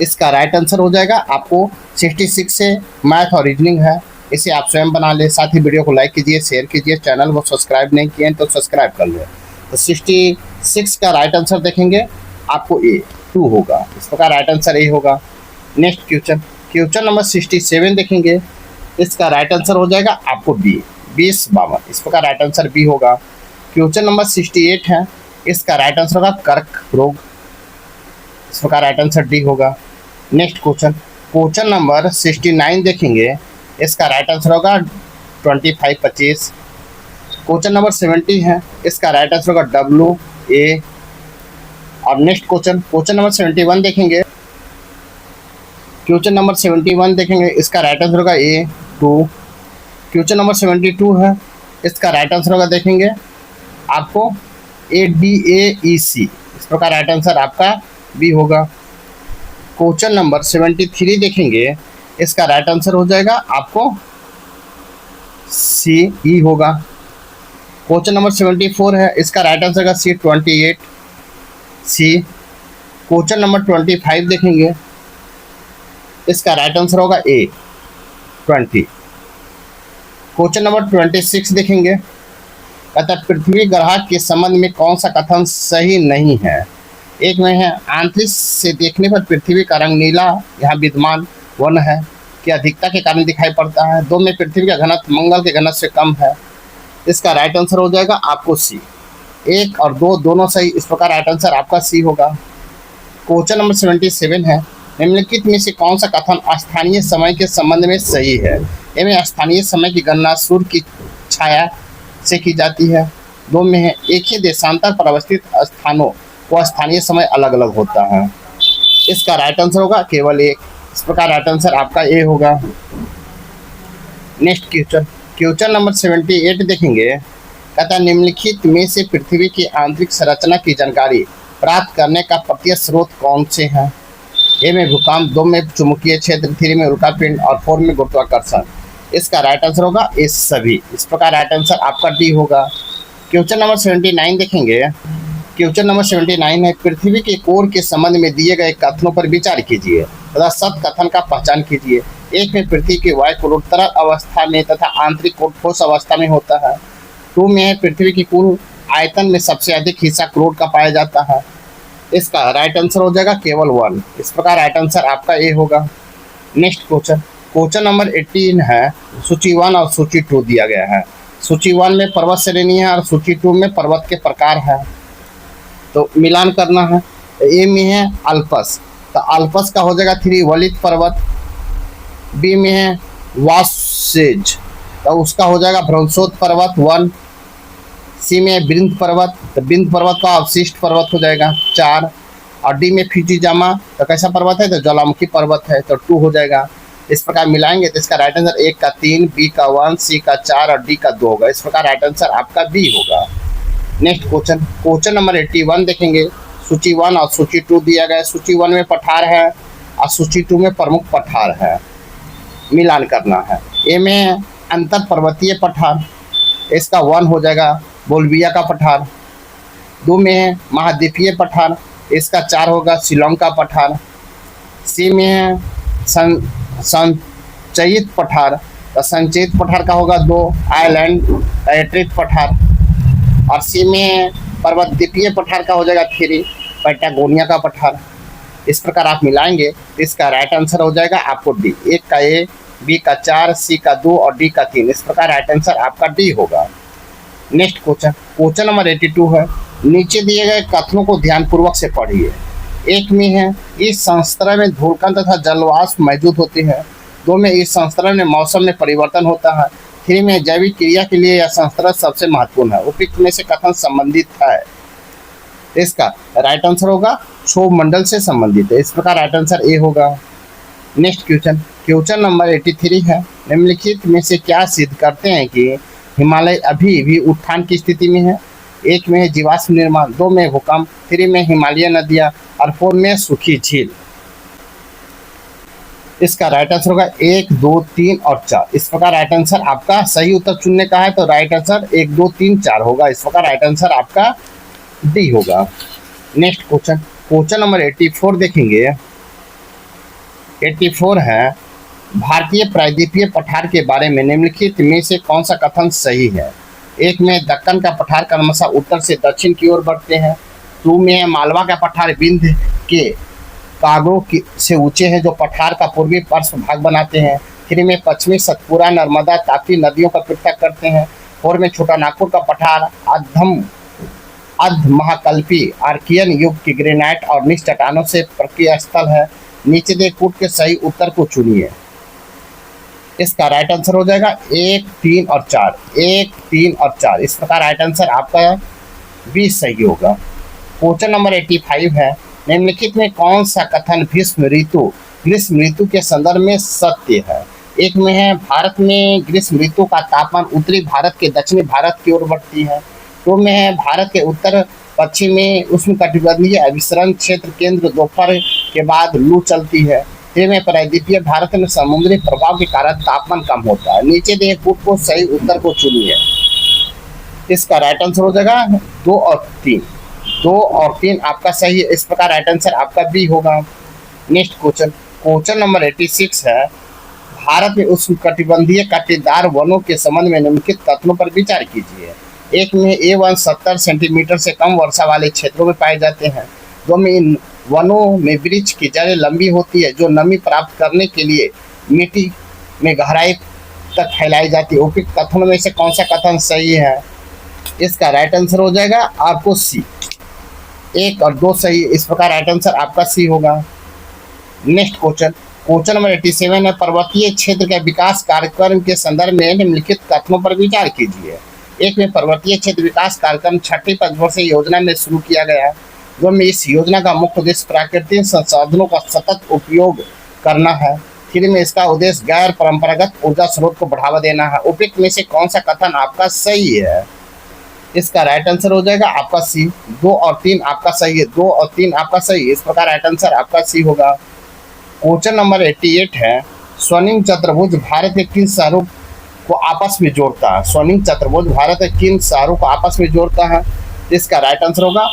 A: इसका राइट आंसर हो जाएगा आपको 66 से मैथ और रीजनिंग है। इसे आप स्वयं बना ले। साथ ही वीडियो को लाइक कीजिए, शेयर कीजिए, चैनल को सब्सक्राइब नहीं किए तो सब्सक्राइब कर ले। तो 66 का राइट आंसर देखेंगे आपको ए 2 होगा। इस प्रकार राइट आंसर ए होगा। नेक्स्ट क्वेश्चन नंबर 67 देखेंगे। इसका राइट आंसर हो जाएगा आपको बी, 2052। इस प्रकार राइट आंसर बी होगा। क्वेश्चन नंबर 68 है, इसका राइट आंसर होगा कर्क रोग। इस प्रकार राइट आंसर डी होगा। नेक्स्ट क्वेश्चन नंबर 69 देखेंगे। इसका राइट आंसर होगा 2525। क्वेश्चन नंबर 70 है, इसका राइट आंसर होगा डब्ल्यू ए। और नेक्स्ट क्वेश्चन नंबर 71 देखेंगे। क्वेश्चन नंबर 71 देखेंगे, इसका राइट आंसर होगा ए 2। क्वेश्चन नंबर 72 है, इसका राइट आंसर होगा देखेंगे आपको ADAEC। इस प्रकार राइट आंसर आपका बी होगा। क्वेश्चन नंबर 73 देखेंगे। इसका राइट आंसर हो जाएगा आपको सी ई होगा। क्वेश्चन नंबर 74 है, इसका राइट आंसर का सी 28 सी। क्वेश्चन नंबर 25 देखेंगे, इसका राइट आंसर होगा ए 20। क्वेश्चन नंबर 26 देखेंगे, कहता है पृथ्वी ग्रह के संबंध में कौन सा कथन सही नहीं है। एक में है आंतरिक से देखने पर पृथ्वी का रंग नीला यहाँ विद्यमान वन है कि अधिकता के कारण दिखाई पड़ता है। दो में पृथ्वी का घनत्व मंगल के घनत्व से कम है। इसका राइट आंसर हो जाएगा आपको सी। एक और दो दोनों सही, इस प्रकार राइट आंसर आपका सी होगा। क्वेश्चन नंबर 77 है, निम्नलिखित में से कौन सा कथन स्थानीय समय के संबंध में सही है। इनमें स्थानीय समय की गणना सूर्य की छाया से की जाती है। दो में है एक ही देशांतर पर अवस्थित स्थानों को स्थानीय समय अलग अलग होता है। इसका राइट आंसर होगा केवल एक। इस प्रकार राइट आंसर आपका ए होगा। नेक्स्ट क्वेश्चन, क्वेश्चन नंबर 78 देखेंगे, कहता है निम्नलिखित में से पृथ्वी की आंतरिक संरचना की जानकारी प्राप्त करने का प्रत्यक्ष स्रोत कौन से हैं। ए में भूकंप, दो में चुंबकीय क्षेत्र, थ्री में उल्कापिंड और फोर में गुरुत्वाकर्षण। इसका राइट आंसर होगा ए सभी। इस प्रकार राइट आंसर आपका डी होगा। क्वेश्चन नंबर 79 देखेंगे, क्वेश्चन नंबर 79 है, पृथ्वी के कोर के संबंध में दिए गए कथनों पर विचार कीजिए तथा सत्य कथन का पहचान कीजिए। एक में पृथ्वी के वायु कोर तरल अवस्था में तथा आंतरिक कोर ठोस अवस्था में होता है। टू में है पृथ्वी की कुल आयतन में सबसे अधिक हिस्सा क्रोड का पाया जाता है। इसका राइट आंसर हो जाएगा केवल 1। इस प्रकार राइट आंसर आपका ए होगा। नेक्स्ट क्वेश्चन, क्वेश्चन नंबर 18 है, सूची 1 और सूची 2 दिया गया है। सूची 1 में पर्वत श्रेणी है और सूची 2 में पर्वत के प्रकार है, तो मिलान करना है। ए में है अल्पस, तो अल्पस का हो जाएगा 3 वलित पर्वत। बी में है वासेज, तो उसका हो जाएगा भ्रंशोत पर्वत 1। सी में है बिंद पर्वत, तो बिंद पर्वत का अवशिष्ट पर्वत हो जाएगा 4। और डी में फिजीजामा, तो कैसा पर्वत है, तो ज्वालामुखी पर्वत है, तो 2 हो जाएगा। इस प्रकार मिलाएंगे तो इसका राइट आंसर ए का 3, बी का 1, सी का 4 और डी का 2 होगा। इस प्रकार राइट आंसर आपका बी होगा। नेक्स्ट क्वेश्चन, क्वेश्चन नंबर 81 देखेंगे, सूची 1 और सूची 2 दिया गया है। सूची 1 में पठार है और सूची 2 में प्रमुख पठार है, मिलान करना है। ए में अंतर पर्वतीय पठार, इसका 1 हो जाएगा बोल्विया का पठार। 2 में है महाद्वीपीय पठार, इसका 4 होगा शिलोंग का पठार। सी में है संचयित पठार, तो संचयित पठार का होगा 2 आइलैंड एट्रिक पठार। और सी में पर्वतद्वीपीय पठार का हो जाएगा 3 पैटागोनिया का पठार। इस प्रकार आप मिलाएंगे तो इसका राइट आंसर हो जाएगा आपको डी। एक का ए, बी का 4, सी का 2 और डी का 3। इस प्रकार राइट आंसर आपका डी होगा। नेक्स्ट क्वेश्चन, क्वेश्चन नंबर 82 है, नीचे दिए गए कथनों को ध्यानपूर्वक से पढ़िए। एक में है इस संस्करण में धूलकण तथा जलवाष्प मौजूद होते हैं। 2 में इस संस्करण में मौसम में परिवर्तन होता है। 3 में जैविक क्रिया के लिए यह संस्करण सबसे महत्वपूर्ण है। उपयुक्त में से कथन संबंधित है। इसका राइट आंसर होगा क्षोभ मंडल से संबंधित है। इस प्रकार राइट आंसर ए होगा। नेक्स्ट क्वेश्चन, क्वेश्चन नंबर 83 है, निम्नलिखित में से क्या सिद्ध करते हैं कि हिमालय अभी भी उत्थान की स्थिति में है। एक में है जीवाश्म निर्माण, 2 में भूकंप, 3 में हिमालय नदियाँ और 4 में सूखी झील। इसका राइट आंसर होगा 1, 2, 3 और 4। इस प्रकार राइट आंसर आपका सही उत्तर चुनने का है, तो राइट आंसर 1, 2, 3, 4 होगा। इस प्रकार राइट आंसर आपका डी होगा। नेक्स्ट क्वेश्चन, क्वेश्चन नंबर 84 देखेंगे। 84 है, भारतीय प्रायद्वीपीय पठार के बारे में निम्नलिखित में से कौन सा कथन सही है। एक में दक्कन का पठार क्रमशः उत्तर से दक्षिण की ओर बढ़ते हैं। 2 में है मालवा का पठार विंध्य के कागरों से ऊंचे हैं जो पठार का पूर्वी पार्श्व भाग बनाते हैं। 3 में पश्चिमी सतपुरा नर्मदा ताप्ती नदियों का पृथक करते हैं। 4 में छोटा नागपुर का पठार अर्ध महाकल्पी आर्कियन युग की ग्रेनाइट और निच चट्टानों से प्रक्रिया स्थल है। नीचे दे कूट के सही उत्तर को चुनिए। इसका राइट आंसर हो जाएगा 1, 3 और 4। 1, 3 और 4। इस प्रकार राइट आंसर आपका बी सही होगा। क्वेश्चन नंबर 85 है, निम्नलिखित में कौन सा कथन ग्रीष्म ऋतु के संदर्भ में सत्य है। एक में है भारत में ग्रीष्म ऋतु का तापमान उत्तरी भारत के दक्षिणी भारत की ओर बढ़ती है। 2 में है भारत के उत्तर पश्चिम में उष्णकटिबंधीय अभिसरण क्षेत्र केंद्र दोपहर के बाद लू चलती है। 3 में प्रायद्वीपीय भारत में समुद्री प्रभाव के कारण तापमान कम होता है। नीचे दिए फूट को सही उत्तर को चुनिए। इसका राइट आंसर हो जाएगा 2 और 3। 2 और 3 आपका सही है। इस प्रकार राइट आंसर आपका बी होगा। नेक्स्ट क्वेश्चन नंबर 86 है, भारत में उष्णकटिबंधीय कांटेदार वनों के संबंध में निम्नलिखित तथ्यों पर विचार कीजिए। एक में ये वन 70 सेंटीमीटर से कम वर्षा वाले क्षेत्रों में पाए जाते हैं। 2 में इन वनों में वृक्ष की जड़ें लंबी होती है जो नमी प्राप्त करने के लिए मिट्टी में गहराई तक फैलाई जाती है। उपयुक्त कथनों में से कौन सा कथन सही है? इसका राइट आंसर हो जाएगा आपको सी। 1 और 2 सही। इस प्रकार राइट आंसर आपका सी होगा। नेक्स्ट क्वेश्चन नंबर 87 है, पर्वतीय क्षेत्र के विकास कार्यक्रम के संदर्भ में निम्नलिखित कथनों पर विचार कीजिए। 1 में पर्वतीय क्षेत्र विकास कार्यक्रम 6ठी पंचवर्षीय योजना में शुरू किया गया है। 2 में इस योजना का मुख्य उद्देश्य प्राकृतिक संसाधनों का सतत उपयोग करना है। 3 में इसका उद्देश्य गैर परंपरागत ऊर्जा स्रोत को बढ़ावा देना है। उपयुक्त में से कौन सा कथन आपका सही है? इसका राइट आंसर हो जाएगा आपका सी। 2 और 3 आपका सही है। 2 और 3 आपका सही है। इस प्रकार राइट आंसर आपका सी होगा। क्वेश्चन नंबर 88 है, स्वर्णिम चतुर्भुज भारत के किन शहरों को आपस में जोड़ता है? स्वर्णिम चतुर्भुज भारत के किन शहरों को आपस में जोड़ता है? इसका राइट आंसर होगा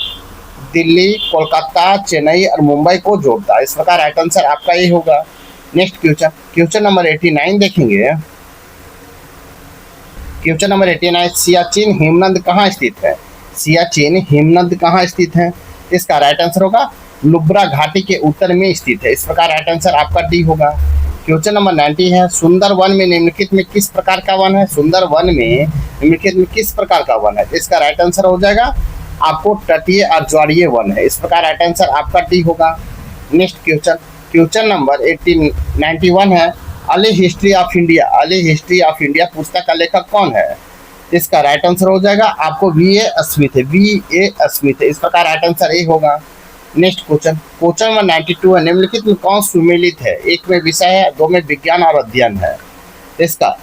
A: दिल्ली, कोलकाता, चेन्नई और मुंबई को जोड़ता है। इस प्रकार राइट आंसर आपका ये होगा। नेक्स्ट क्वेश्चन नंबर 89 देखेंगे। क्वेश्चन नंबर 89, सियाचिन हिमनद कहाँ स्थित है? सियाचिन हिमनद कहाँ स्थित है? इसका राइट आंसर होगा नुब्रा घाटी के उत्तर में स्थित है। इस प्रकार राइट आंसर आपका डी होगा। क्वेश्चन नंबर 90 है, सुंदर वन में निम्नलिखित में किस प्रकार का वन है? सुंदर वन में निम्नलिखित में किस प्रकार का वन है? इसका राइट आंसर हो जाएगा आपको तटीय और ज्वारीय वन है। इस प्रकार राइट आंसर आपका डी होगा। नेक्स्ट क्वेश्चन नंबर 91 है, early history of India. Early history of India पुस्तक का लेखक कौन है? इसका राइट आंसर हो जाएगा आपको V.A. स्मिथ है। V.A. स्मिथ है। इस प्रकार राइट आंसर ए होगा। नेक्स्ट क्वेश्चन नंबर 92 है, निम्नलिखित में कौन सुमेलित है? 1 में विषय है, 2 में विज्ञान और अध्ययन है। इसका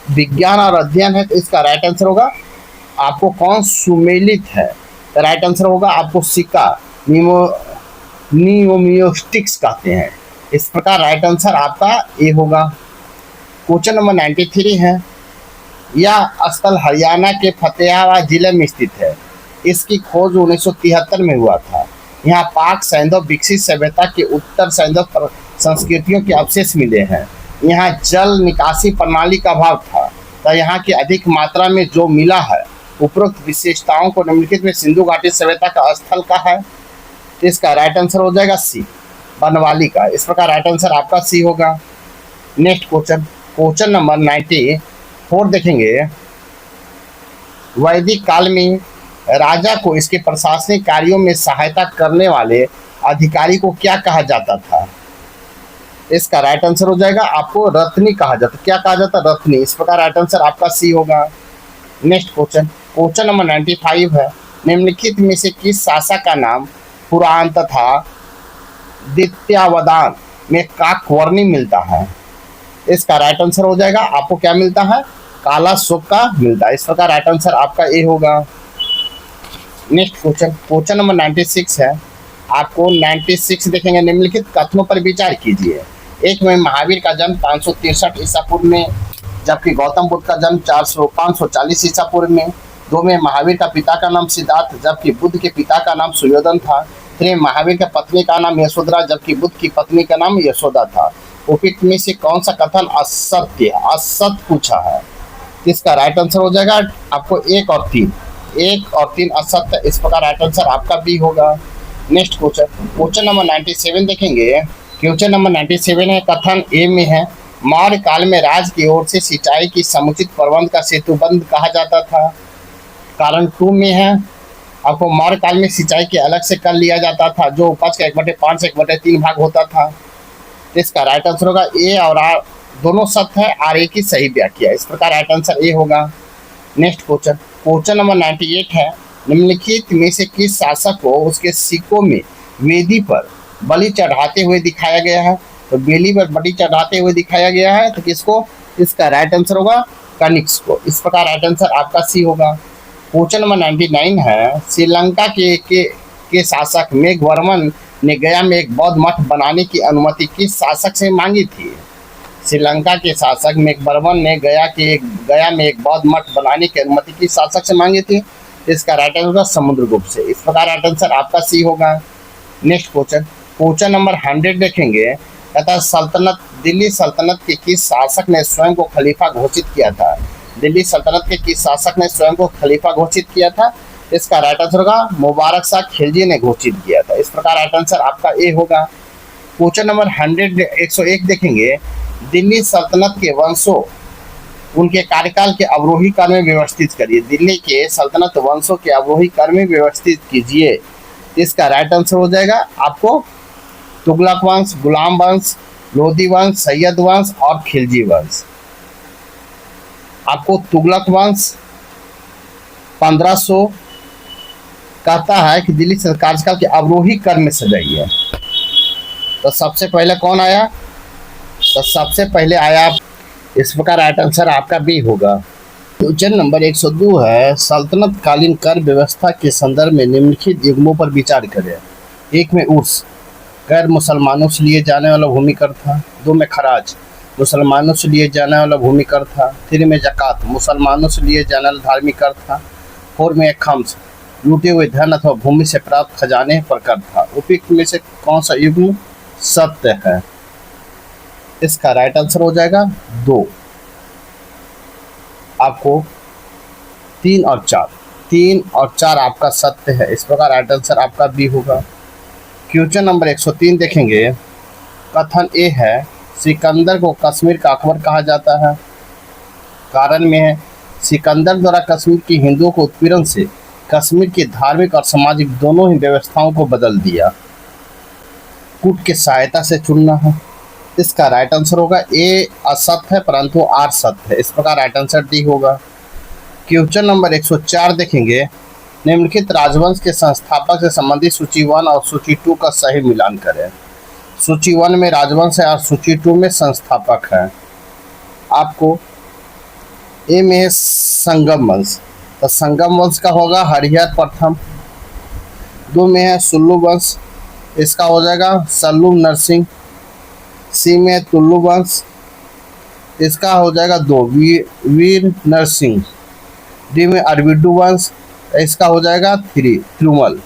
A: विज्ञान और अध्ययन है तो इसका राइट आंसर होगा आपको कौन सुमेलित है? तो राइट आंसर होगा आपको सिक्का नियोमियोस्टिक्स कहते हैं। इस प्रकार राइट आंसर आपका ए होगा। क्वेश्चन नंबर 93 है, यह स्थल हरियाणा के फतेहाबाद जिले में स्थित है। इसकी खोज 1973 में हुआ था। यहाँ पाक सैंधव विकसित सभ्यता के उत्तर सैंधव संस्कृतियों के अवशेष मिले हैं। यहाँ जल निकासी प्रणाली का अभाव था, तो यहाँ की अधिक मात्रा में जो मिला है उपरोक्त विशेषताओं को निम्नलिखित में सिंधु घाटी सभ्यता का स्थल का है। इसका राइट आंसर हो जाएगा सी, बनवाली का। इस प्रकार राइट आंसर आपका सी होगा। नेक्स्ट क्वेश्चन नंबर 94 देखेंगे। वैदिक काल में राजा को इसके प्रशासनिक कार्यों में सहायता करने वाले अधिकारी को क्या कहा जाता था? इसका राइट आंसर हो जाएगा आपको रत्नी कहा जाता। क्या कहा जाता? रत्नी। इस प्रकार राइट आंसर आपका सी होगा। नेक्स्ट क्वेश्चन नंबर 95 है, निम्नलिखित में से किस शासक का नाम पुराण तथा द्वितीयावधान में काकवर्णी मिलता है? इसका राइट आंसर हो जाएगा आपको क्या मिलता है? काला शोक का मिलता है। इस प्रकार राइट आंसर आपका ए होगा। नेक्स्ट क्वेश्चन नंबर 96 है, आपको 96 देखेंगे। निम्नलिखित कथनों पर विचार कीजिए। 1 में महावीर का जन्म 563 ईसा पूर्व में, जबकि गौतम बुद्ध का जन्म 540 ईसा पूर्व में। 2 में महावीर का पिता का नाम सिद्धार्थ, जबकि बुद्ध के पिता का नाम सुयोधन था। 3 में महावीर की पत्नी का नाम यशोधरा, जबकि बुद्ध की पत्नी का नाम यशोदा था। उपयुक्त में से कौन सा कथन असत्य पूछा है? इसका राइट आंसर हो जाएगा आपको 1 और 3। 1 और 3 असत्य। इस प्रकार राइट आंसर आपका बी होगा। नेक्स्ट क्वेश्चन नंबर 97 देखेंगे। क्वेश्चन नंबर 97 है, कथन ए में है, मौर्य काल में राज्य की ओर से सिंचाई की समुचित प्रबंध का सेतुबंध कहा जाता था। कारण 2 में है, आपको मौर्य काल में सिंचाई के अलग से कर लिया जाता था, जो उपज का 1/5 से 1/3 भाग होता था। इसका राइट आंसर होगा ए और आर दोनों सत्य है, आर ए की सही व्याख्या। इस प्रकार राइट आंसर ए होगा। नेक्स्ट क्वेश्चन नंबर 98 है, निम्नलिखित में से किस शासक को उसके सिक्कों में वेदी पर बलि चढ़ाते हुए दिखाया गया है? तो बेली पर बलि चढ़ाते हुए दिखाया गया है, तो किसको? इसका राइट आंसर होगा कनिष्क को। इस प्रकार राइट आंसर आपका सी होगा। क्वेश्चन नंबर 99 है, श्रीलंका के शासक मेघवर्मन ने गया में एक बौद्ध मठ बनाने की अनुमति किस शासक से मांगी थी? श्रीलंका के शासक मैकबर्बन ने गया में एक बौद्ध मठ बनाने की अनुमति किस शासक से मांगी थी? इसका राइट आंसर होगा समुद्रगुप्त से। इस प्रकार राइट आंसर आपका सी होगा। नेक्स्ट क्वेश्चन नंबर 100 देखेंगे। कहता दिल्ली सल्तनत के किस शासक ने स्वयं को खलीफा घोषित किया था? दिल्ली सल्तनत के किस शासक ने स्वयं को खलीफा घोषित किया था? इसका राइट आंसर होगा मुबारक शाह खिलजी ने घोषित किया था। इस प्रकार राइट आंसर आपका ए होगा। क्वेश्चन नंबर 101 देखेंगे। दिल्ली सल्तनत के वंशों उनके कार्यकाल के अवरोही क्रम में व्यवस्थित करिए। दिल्ली के सल्तनत वंशों के अवरोही क्रम में व्यवस्थित कीजिए। इसका राइट आंसर हो जाएगा आपको तुगलक वंश, गुलाम वंश, लोधी वंश, सैयद वंश और खिलजी वंश। आपको तुगलक वंश 1500 कहता है कि दिल्ली कार्यकाल के अवरोही क्रम में सजाइए। तो सबसे पहले कौन आया? तो सबसे पहले आया, इस प्रकार राइट आंसर आपका बी होगा। क्वेश्चन नंबर 102 है। सल्तनत कालीन कर व्यवस्था के संदर्भ में निम्नलिखित युग्मों पर विचार करें। एक में उर्स, गैर मुसलमानों से लिए जाने वाला भूमि कर था। 2 में खराज, मुसलमानों से लिए जाने वाला भूमि कर था। 3 में ज़कात, मुसलमानों से लिए जाने वाला धार्मिक कर था। 4 में खम्स, लूटे हुए धन अथवा भूमि से प्राप्त खजाने पर कर था। उपयुक्त में से कौन सा युग्म सत्य है? इसका राइट आंसर हो जाएगा 2। आपको 3 और 4 आपका सत्य है। इस प्रकार राइट आंसर आपका बी होगा। क्वेश्चन नंबर 103 देखेंगे। कथन ए है, सिकंदर को कश्मीर का अकबर कहा जाता है। कारण में है, सिकंदर द्वारा कश्मीर के हिंदुओं को उत्पीड़न से कश्मीर की धार्मिक और सामाजिक दोनों ही व्यवस्थाओं को बदल दिया। कूट की सहायता से चुनना है। इसका राइट आंसर होगा ए असत्य है परंतु आर सत्य है। इस प्रकार राइट आंसर डी होगा। क्वेश्चन नंबर 104 देखेंगे। निम्नलिखित राजवंश के संस्थापक से संबंधित सूची 1 और सूची 2 का सही मिलान करें। सूची 1 में राजवंश है और सूची 2 में संस्थापक है। आपको ए में है संगम वंश, तो संगम वंश का होगा हरिहर प्रथम। 2 में है सुल्लू वंश, इसका हो जाएगा सल्लू नरसिंह। सी में है तुल्लु वंश, इसका हो जाएगा 2 वीर नरसिंह। डी में अरविडू वंश, इसका हो जाएगा 3 तिरुमल।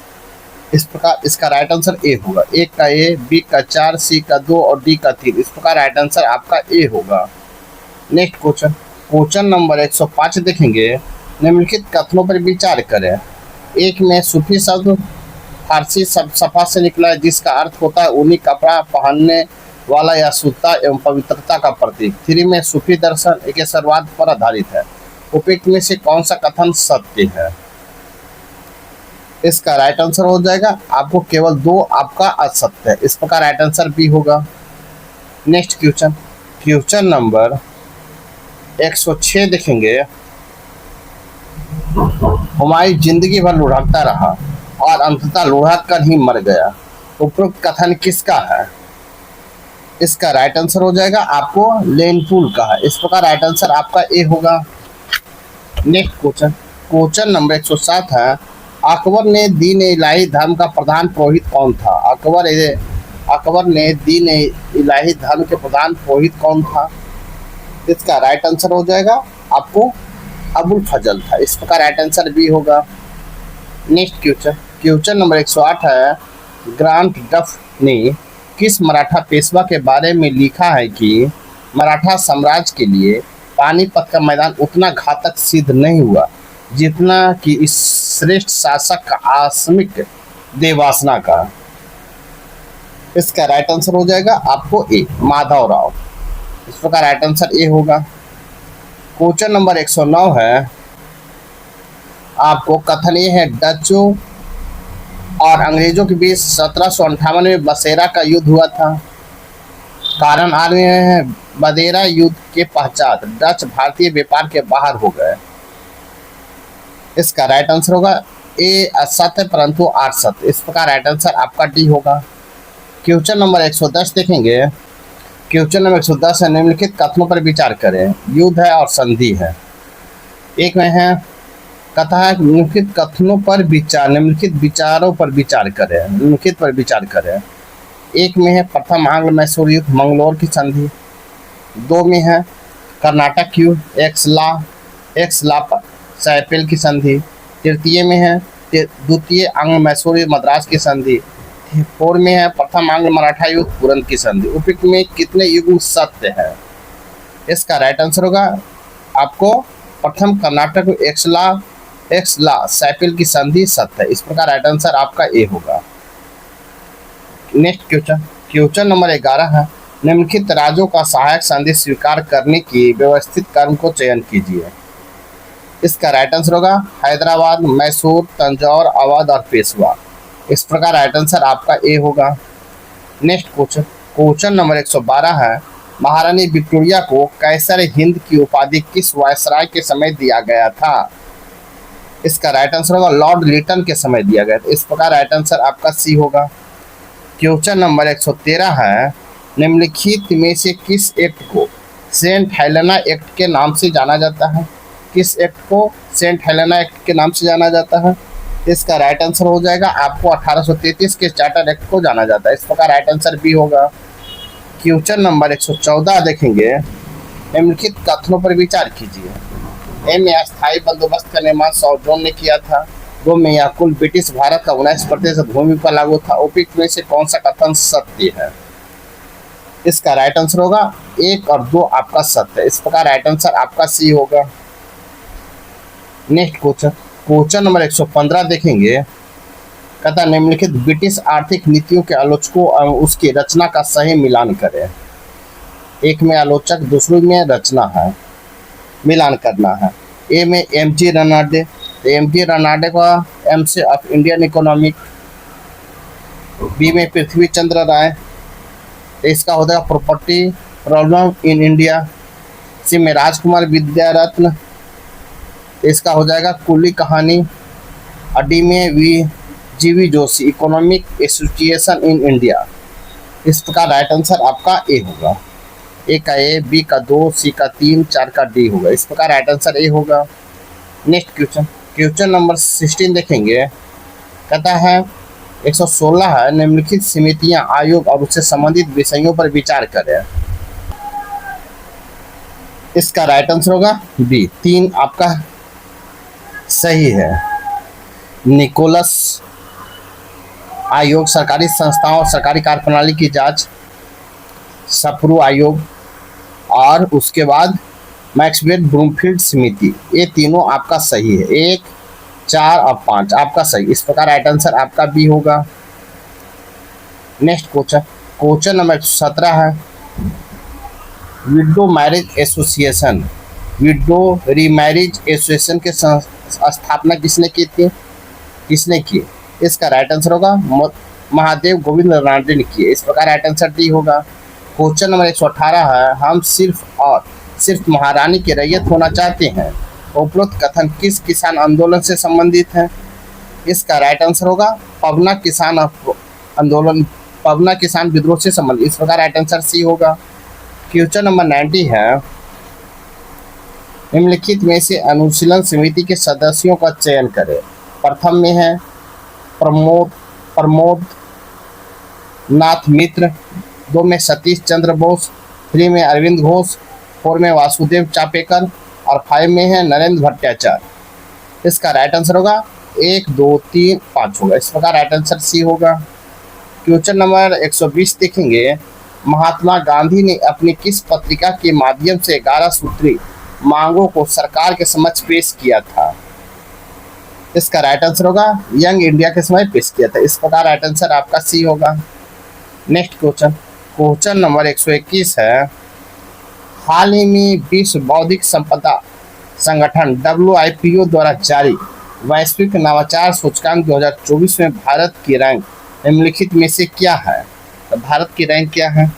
A: इस प्रकार इसका राइट आंसर ए होगा। 1 का ए, बी का 4, सी का 2 और डी का 3। इस प्रकार राइट आंसर आपका ए होगा। नेक्स्ट क्वेश्चन नंबर 105 देखेंगे। निम्नलिखित कथनों पर विचार करें। 1 में सूफी शब्द फारसी शब्द सफा से निकला है, जिसका अर्थ होता है ऊनी कपड़ा पहनने वाला या शुद्धता एवं पवित्रता का प्रतीक। 3 में सूफी दर्शन एकेश्वरवाद पर आधारित है। उपयुक्त में से कौन सा कथन सत्य है? इसका राइट आंसर हो जाएगा आपको केवल 2 आपका असत्य है। इस प्रकार राइट आंसर बी होगा। नेक्स्ट क्वेश्चन नंबर 106 देखेंगे। हुमायूं जिंदगी भर लुढ़कता रहा और अंततः लुढ़क कर ही मर गया। उपरोक्त कथन किसका है? इसका राइट आंसर हो जाएगा आपको लेनपुल का है। इस प्रकार राइट आंसर आपका ए होगा। नेक्स्ट क्वेश्चन नंबर 107 है। अकबर ने दीन इलाही धर्म का प्रधान पुरोहित कौन था? अकबर ने दीन इलाही धर्म के प्रधान पुरोहित कौन था? इसका राइट आंसर हो जाएगा आपको अबुल फजल था। इस प्रकार राइट आंसर बी होगा। नेक्स्ट क्वेश्चन नंबर 108 है। ग्रांट डफ ने किस मराठा पेशवा के बारे में लिखा है कि मराठा साम्राज्य के लिए पानीपत का मैदान उतना घातक सिद्ध नहीं हुआ जितना कि इस श्रेष्ठ शासक का आकस्मिक देवासना का? इसका राइट आंसर हो जाएगा आपको ए माधव राव। इस प्रकार राइट आंसर ए होगा। क्वेश्चन नंबर 109 है। आपको कथन ये है, डचों और अंग्रेजों के बीच 1758 में बसेरा का युद्ध हुआ था। कारण आ रहे हैं, बदेरा युद्ध के पश्चात डच भारतीय व्यापार के बाहर हो गए। इसका राइट आंसर होगा ए असत्य परंतु आर सत्य। इस प्रकार राइट आंसर आपका डी होगा। क्वेश्चन नंबर 110 देखेंगे। क्वेश्चन नंबर 110 है। निम्नलिखित कथनों पर विचार करें। युद्ध है और संधि है। 1 में है
B: कथा है निम्नलिखित कथनों पर विचार, निम्नलिखित विचारों पर विचार करें, निम्नलिखित पर विचार करें। एक में है प्रथम आंग्ल मैसूर युद्ध, मंगलोर की संधि। दो में है कर्नाटक युद्ध, एक्सला सैपिल की संधि। तृतीय में है द्वितीय आंग्ल मैसूर युद्ध, मद्रास की संधि। फोर में है प्रथम आंग्ल मराठा युद्ध, पुरंद की संधि। उपयुक्त में कितने युग्म सत्य है? इसका राइट आंसर होगा आपको प्रथम कर्नाटक एक्सला सैपिल की संधि सत्य है। इस प्रकार राइट आंसर आपका ए होगा। नेक्स्ट क्वेश्चन नंबर 11 है, निम्नलिखित राज्यों का सहायक संधि स्वीकार करने की व्यवस्थित क्रम को चयन कीजिए। इसका राइट आंसर होगा हैदराबाद, मैसूर, तंजौर, अवध और पेशवा। इस प्रकार राइट आंसर आपका ए होगा। नेक्स्ट क्वेश्चन नंबर 112 है, महारानी विक्टोरिया को कैसर हिंद की उपाधि किस वायसराय के समय दिया गया था? इसका राइट आंसर होगा लॉर्ड लिटन के समय दिया गया था। इस प्रकार राइट आंसर आपका सी होगा। क्वेश्चन नंबर 113 है, निम्नलिखित में से किस एक्ट को सेंट हेलेना एक्ट के नाम से जाना जाता है? किस एक्ट को सेंट हेलेना एक्ट के नाम से जाना जाता है? इसका राइट आंसर हो जाएगा आपको 1833 के चार्टर एक्ट को जाना जाता है। इस प्रकार राइट आंसर बी होगा। क्वेश्चन नंबर 114 देखेंगे, निम्नलिखित कथनों पर विचार कीजिए। ए में अस्थायी बंदोबस्त का निर्माण साउथ जोन ने किया था। दो में यह कुल ब्रिटिश भारत का 19% भूमि पर लागू था। उपयुक्त में से कौन सा कथन सत्य है? इसका राइट आंसर होगा 1 और 2 आपका सत्य है। इस प्रकार राइट आंसर आपका सी होगा। नेक्स्ट क्वेश्चन नंबर 115 देखेंगे, कहता निम्नलिखित ब्रिटिश आर्थिक नीतियों के आलोचकों और उसकी रचना का सही मिलान करें। एक में आलोचक, दूसरे में रचना है, मिलान करना है। ए में एम.जी. रनाडे, एम.जी. रनाडे का एम से ऑफ इंडियन इकोनॉमिक। बी में पृथ्वी चंद्र राय, इसका हो जाएगा प्रॉपर्टी प्रॉब्लम इन इंडिया। सी में राजकुमार विद्यारत्न, इसका हो जाएगा कुली कहानी। और डी में जीवी Joshi, economic association in India. इस प्रकार राइट आंसर आपका ए होगा। ए का ए, बी का 2, सी का 3, 4 का डी होगा। इस प्रकार राइट आंसर ए होगा। नेक्स्ट क्वेश्चन नंबर 16 देखेंगे, कहता है 116 है, निम्नलिखित समितियां आयोग और उससे संबंधित विषयों पर विचार करें। इसका राइट आंसर होगा बी, 3 आपका सही है। निकोलस आयोग सरकारी संस्थाओं और सरकारी कार्यप्रणाली की जांच, सप्रू आयोग, और उसके बाद मैक्सवेल ब्रूमफील्ड समिति, ये तीनों आपका सही है। 1, 4 और 5 आपका सही। इस प्रकार राइट आंसर आपका बी होगा। नेक्स्ट क्वेश्चन नंबर 17 है, window marriage association, window remarriage association के स्थापना किसने की थी? किसने की? इसका राइट आंसर होगा महादेव गोविंद रानडे ने की। इस प्रकार राइट आंसर डी होगा। क्वेश्चन नंबर 118 है, हम सिर्फ महारानी की रैयत होना चाहते हैं। उपरोक्त कथन किस किसान आंदोलन से संबंधित है? इसका राइट आंसर होगा पवना किसान आंदोलन, पवना किसान विद्रोह से संबंधित। इस प्रकार राइट आंसर सी होगा। क्वेश्चन नंबर 90 है, निम्नलिखित में से अनुशीलन समिति के सदस्यों का चयन करें। प्रथम में है प्रमोद नाथ मित्र, 2 में सतीश चंद्र बोस, 3 में अरविंद घोष, 4 में वासुदेव चापेकर और 5 में है नरेंद्र भट्टाचार्य। इसका राइट आंसर होगा 1, 2, 3, 5 होगा। इस प्रकार राइट आंसर सी होगा। क्वेश्चन नंबर 120 देखेंगे, महात्मा गांधी ने अपनी किस पत्रिका के माध्यम से 11 सूत्री मांगों को सरकार के समक्ष पेश किया था? इसका राइट आंसर होगा यंग इंडिया के समय पेश किया था। इस प्रकार राइट आंसर आपका सी होगा। नेक्स्ट क्वेश्चन नंबर 121 है, हाल ही में विश्व बौद्धिक संपदा संगठन WIPO द्वारा जारी वैश्विक नवाचार सूचकांक 2024 में भारत की रैंक निम्नलिखित में से क्या है? तो भारत की रैंक क्या है?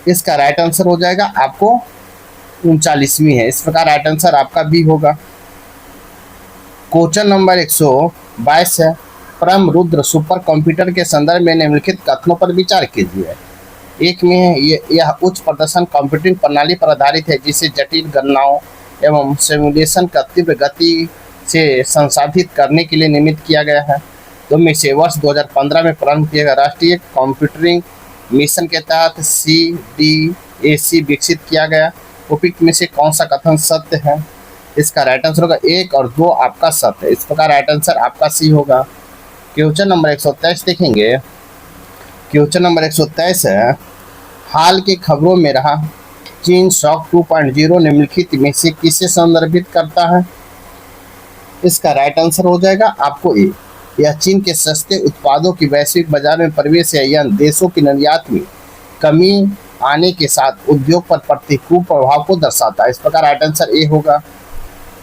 B: इसका राइट आंसर हो जाएगा आपको 39वीं है। इस प्रकार राइट आंसर आपका बी होगा। क्वेश्चन नंबर 122 है, परम रुद्र सुपर कंप्यूटर के संदर्भ में निम्नलिखित कथनों पर विचार कीजिए। एक में है यह उच्च प्रदर्शन कंप्यूटिंग प्रणाली पर आधारित है जिसे जटिल गणनाओं एवं सिमुलेशन का तीव्र गति से संसाधित करने के लिए निमित्त किया गया है। तो में से वर्ष 2015 में प्रारंभ किया गया राष्ट्रीय कंप्यूटरिंग मिशन के तहत CDAC विकसित किया गया। उपयुक्त में से कौन सा कथन सत्य है? इसका राइट आंसर होगा 1 और 2 आपका सत्य है। इस प्रकार राइट आंसर आपका सी होगा। क्वेश्चन नंबर 123 देखेंगे। क्वेश्चन नंबर 123 है, हाल की खबरों में रहा चीन शॉक 2.0 निम्नलिखित में से किसे संदर्भित करता है? इसका राइट आंसर हो जाएगा आपको ए। यह चीन के सस्ते उत्पादों की वैश्विक बाजार में प्रवेश या अन्य देशों के निर्यात में कमी आने के साथ उद्योग पर प्रतिकूल प्रभाव को दर्शाता है। इस प्रकार राइट आंसर ए होगा।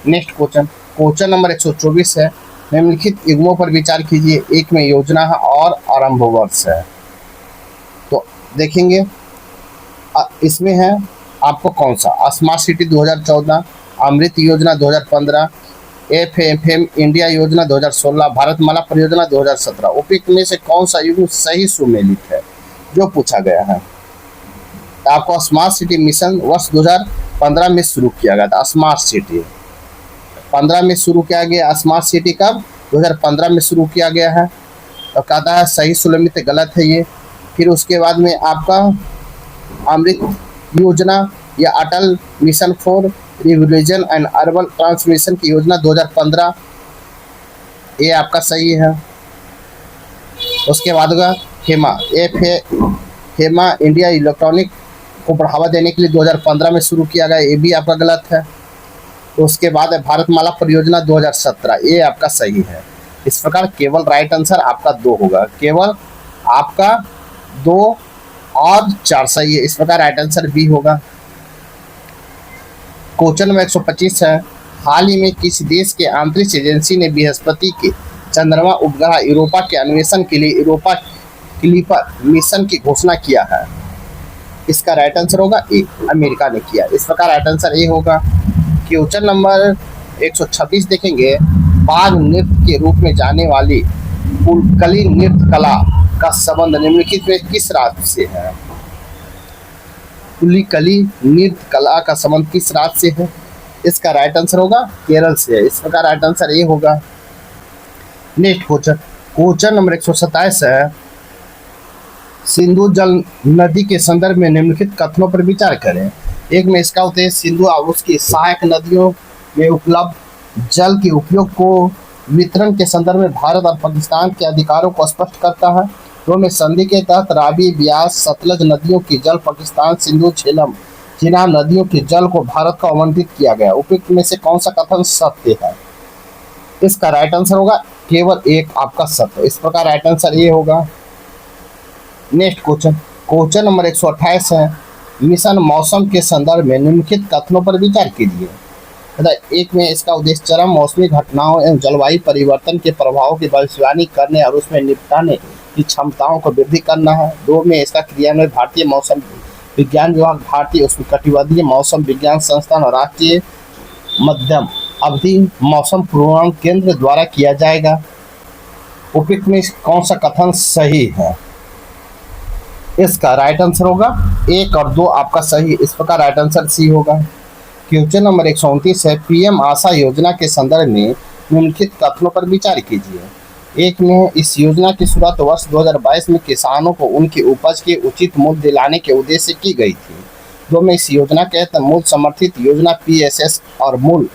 B: नेक्स्ट क्वेश्चन, क्वेश्चन नंबर 124 है, निम्नलिखित युग्मों पर विचार कीजिए। एक में योजना है और आरंभ वर्ष है। तो देखेंगे इसमें है आपको कौन सा, स्मार्ट सिटी 2014, अमृत योजना 2015, FFM इंडिया योजना 2016, भारतमाला परियोजना 2017। उपयुक्त में से कौन सा युग्म सही सुमेलित है जो पूछा गया है? आपको स्मार्ट सिटी मिशन वर्ष 2015 में शुरू किया गया था। स्मार्ट सिटी 15 में शुरू किया गया। स्मार्ट सिटी कब? 2015 में शुरू किया गया है। तो कहता है सही सुमेलित, गलत है ये। फिर उसके बाद में आपका अमृत योजना या Atal mission for revolution and urban transformation की योजना 2015, ये आपका सही है। उसके बाद होगा हेमा इंडिया इलेक्ट्रॉनिक को बढ़ावा देने के लिए 2015 में शुरू किया गया, ये भी आपका गलत है। तो उसके बाद है भारतमाला परियोजना 2017, ये आपका सही है। इस प्रकार केवल राइट आंसर आपका 2 होगा, केवल आपका 2 और 4 सही है। इस प्रकार राइट आंसर बी होगा। क्वेश्चन नंबर 125 है, हाल ही में किस देश के अंतरिक्ष एजेंसी ने बृहस्पति के चंद्रमा उपग्रह यूरोपा के अन्वेषण के लिए यूरोपा क्लिपर मिशन की घोषणा किया है? इसका राइट आंसर होगा ए, अमेरिका ने किया। इस प्रकार राइट आंसर ए होगा। क्वेश्चन नंबर 126 देखेंगे, बाघ नृत्य के रूप में जाने वाली पुलकली नृत्य कला का संबंध निम्नलिखित में किस राज्य से है? पुलिकली नृत्य कला का संबंध किस राज्य से है? इसका राइट आंसर होगा केरल से है। इस प्रकार राइट आंसर ए होगा। नेक्स्ट क्वेश्चन, क्वेश्चन नंबर 127 है, सिंधु जल नदी के संदर्भ में निम्नलिखित कथनों पर विचार करें। एक में इसका उद्देश्य सिंधु और उसकी सहायक नदियों में उपलब्ध जल के उपयोग को वितरण के संदर्भ में भारत और पाकिस्तान के अधिकारों को स्पष्ट करता है। दो में संधि के तहत रावी, ब्यास, सतलज नदियों की जल पाकिस्तान, सिंधु, झेलम, चिनाब नदियों के जल को भारत को आवंटित किया गया। उपयुक्त में से कौन सा कथन सत्य है? इसका राइट आंसर होगा केवल एक आपका सत्य। इस प्रकार राइट आंसर ये होगा। नेक्स्ट क्वेश्चन, क्वेश्चन नंबर 128 है, मिशन मौसम के संदर्भ में निम्नलिखित कथनों पर विचार कीजिए। एक में इसका उद्देश्य चरम मौसमी घटनाओं एवं जलवायु परिवर्तन के प्रभावों की भविष्यवाणी करने और उसमें निपटाने की क्षमताओं को वृद्धि करना है। दो में इसका क्रियान्वयन भारतीय मौसम विज्ञान विभाग, भारतीय उष्णकटिबंधीय मौसम विज्ञान संस्थान और राष्ट्रीय मध्यम अवधि मौसम पूर्वानुमान केंद्र द्वारा किया जाएगा। उपयुक्त में कौन सा कथन सही है? इसका राइट आंसर होगा 1 और 2 आपका सही। इस प्रकार राइट आंसर सी होगा। क्वेश्चन नंबर 129 है, पीएम आशा योजना के संदर्भ में निम्नलिखित कथनों पर विचार कीजिए। एक में इस योजना की शुरुआत वर्ष 2022 में किसानों को उनकी उपज के उचित मूल्य दिलाने के उद्देश्य से की गई थी। दो में इस योजना के तहत मूल समर्थित योजना PSS और मूल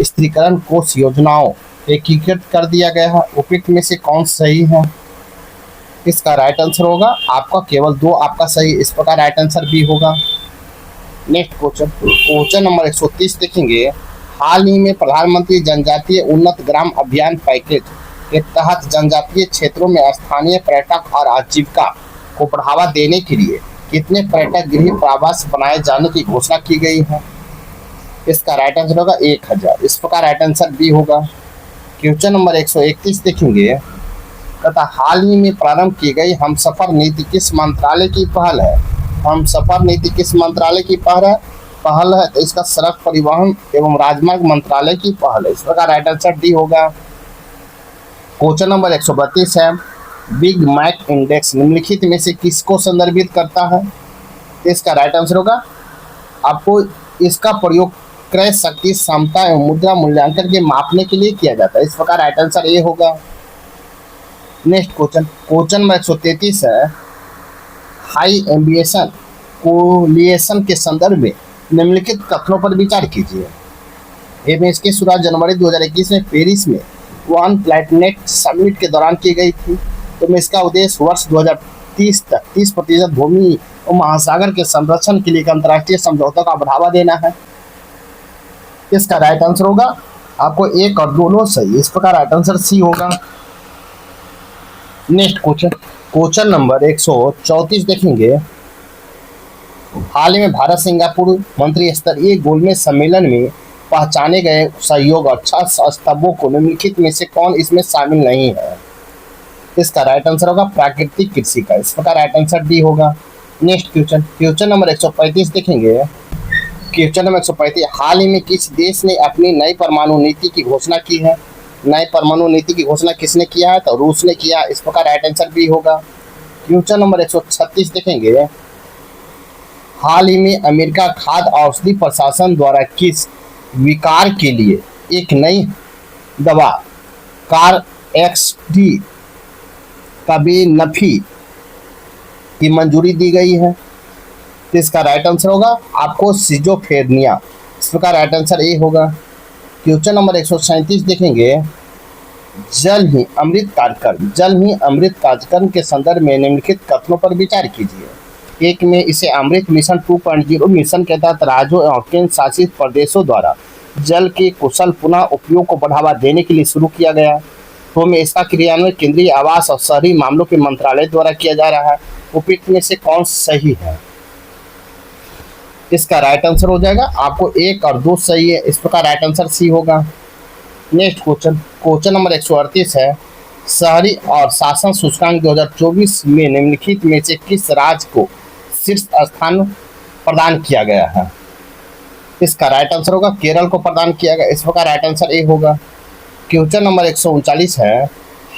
B: स्थिरीकरण कोष योजनाओं एकीकृत कर दिया गया है। उपयुक्त में से कौन सही है? इसका राइट आंसर होगा आपका केवल 2 आपका सही। इस प्रकार राइट आंसर बी होगा। नेक्स्ट क्वेश्चन, क्वेश्चन नंबर 130 देखेंगे, हाल ही में प्रधानमंत्री जनजातीय उन्नत ग्राम अभियान पैकेज के तहत जनजातीय क्षेत्रों में स्थानीय पर्यटक और आजीविका को बढ़ावा देने के लिए कितने पर्यटक गृह प्रवास बनाए जाने की घोषणा की गई है? इसका राइट आंसर होगा 1000। इस प्रकार राइट आंसर बी होगा। क्वेश्चन नंबर 131 देखेंगे, तथा हाल ही में प्रारंभ की गई हम सफर नीति किस मंत्रालय की पहल है? हम सफर नीति किस मंत्रालय की पहल है? तो इसका सड़क परिवहन एवं राजमार्ग मंत्रालय की पहल है। इस प्रकार राइट आंसर डी होगा। क्वेश्चन नंबर 132 है, बिग मैक इंडेक्स निम्नलिखित में से किसको संदर्भित करता है? इसका राइट आंसर होगा आपको इसका प्रयोग क्रय शक्ति क्षमता एवं मुद्रा मूल्यांकन के मापने के लिए किया जाता है। इस प्रकार राइट आंसर ए होगा। नेक्स्ट क्वेश्चन नंबर 133 है, हाई एम्बिशन कोलिएशन के संदर्भ में निम्नलिखित कथनों पर विचार कीजिए। ए में इसकी शुरुआत जनवरी 2021 में पेरिस में वन प्लैनेट समिट के दौरान की गई थी। तो में इसका उद्देश्य वर्ष 2030 तक 30% भूमि और महासागर के संरक्षण के लिए एक अंतर्राष्ट्रीय समझौता का बढ़ावा देना है। इसका राइट आंसर होगा आपको एक और दोनों सही। इस प्रकार राइट आंसर सी होगा। नेक्स्ट क्वेश्चन नंबर 134 देखेंगे। हाल ही में भारत सिंगापुर मंत्री स्तरीय गोलमेज सम्मेलन में पहचाने गए सहयोग और 6 स्तंभों को निम्नलिखित में से कौन इसमें शामिल नहीं है। इसका राइट आंसर होगा प्राकृतिक कृषि का। इस प्रकार राइट आंसर डी होगा। नेक्स्ट क्वेश्चन नंबर 135 देखेंगे। क्वेश्चन नंबर 135, हाल ही में किस देश ने अपनी नई परमाणु नीति की घोषणा की है। नई परमाणु नीति की घोषणा किसने किया है, तो रूस ने किया। इस प्रकार राइट आंसर बी होगा। क्वेश्चन नंबर 136 देखेंगे। हाल ही में अमेरिका खाद्य औषधि प्रशासन द्वारा किस विकार के लिए एक नई दवा कार एक्सडी कबेनफी की मंजूरी दी गई है। तो इसका राइट आंसर होगा आपको सिजोफ्रेनिया। इस प्रकार राइट आंसर ए होगा। क्वेश्चन नंबर 137 देखेंगे। जल ही अमृत कार्यक्रम के संदर्भ में निम्नलिखित कथनों पर विचार कीजिए। एक में इसे अमृत मिशन 2.0 मिशन के तहत राज्यों एवं केंद्र शासित प्रदेशों द्वारा जल के कुशल पुनः उपयोग को बढ़ावा देने के लिए शुरू किया गया। तो में इसका क्रियान्वयन केंद्रीय आवास और शहरी मामलों के मंत्रालय द्वारा किया जा रहा है। उपयुक्त में से कौन सही है। इसका राइट आंसर हो जाएगा आपको एक और दो सही है। इस प्रकार राइट आंसर सी होगा। नेक्स्ट क्वेश्चन नंबर 138 है, शहरी और शासन सूचकांक 2024 में निम्नलिखित में से किस राज्य को शीर्ष स्थान प्रदान किया गया है। इसका राइट आंसर होगा केरल को प्रदान किया गया। इस प्रकार राइट आंसर ए होगा। क्वेश्चन नंबर 139 है,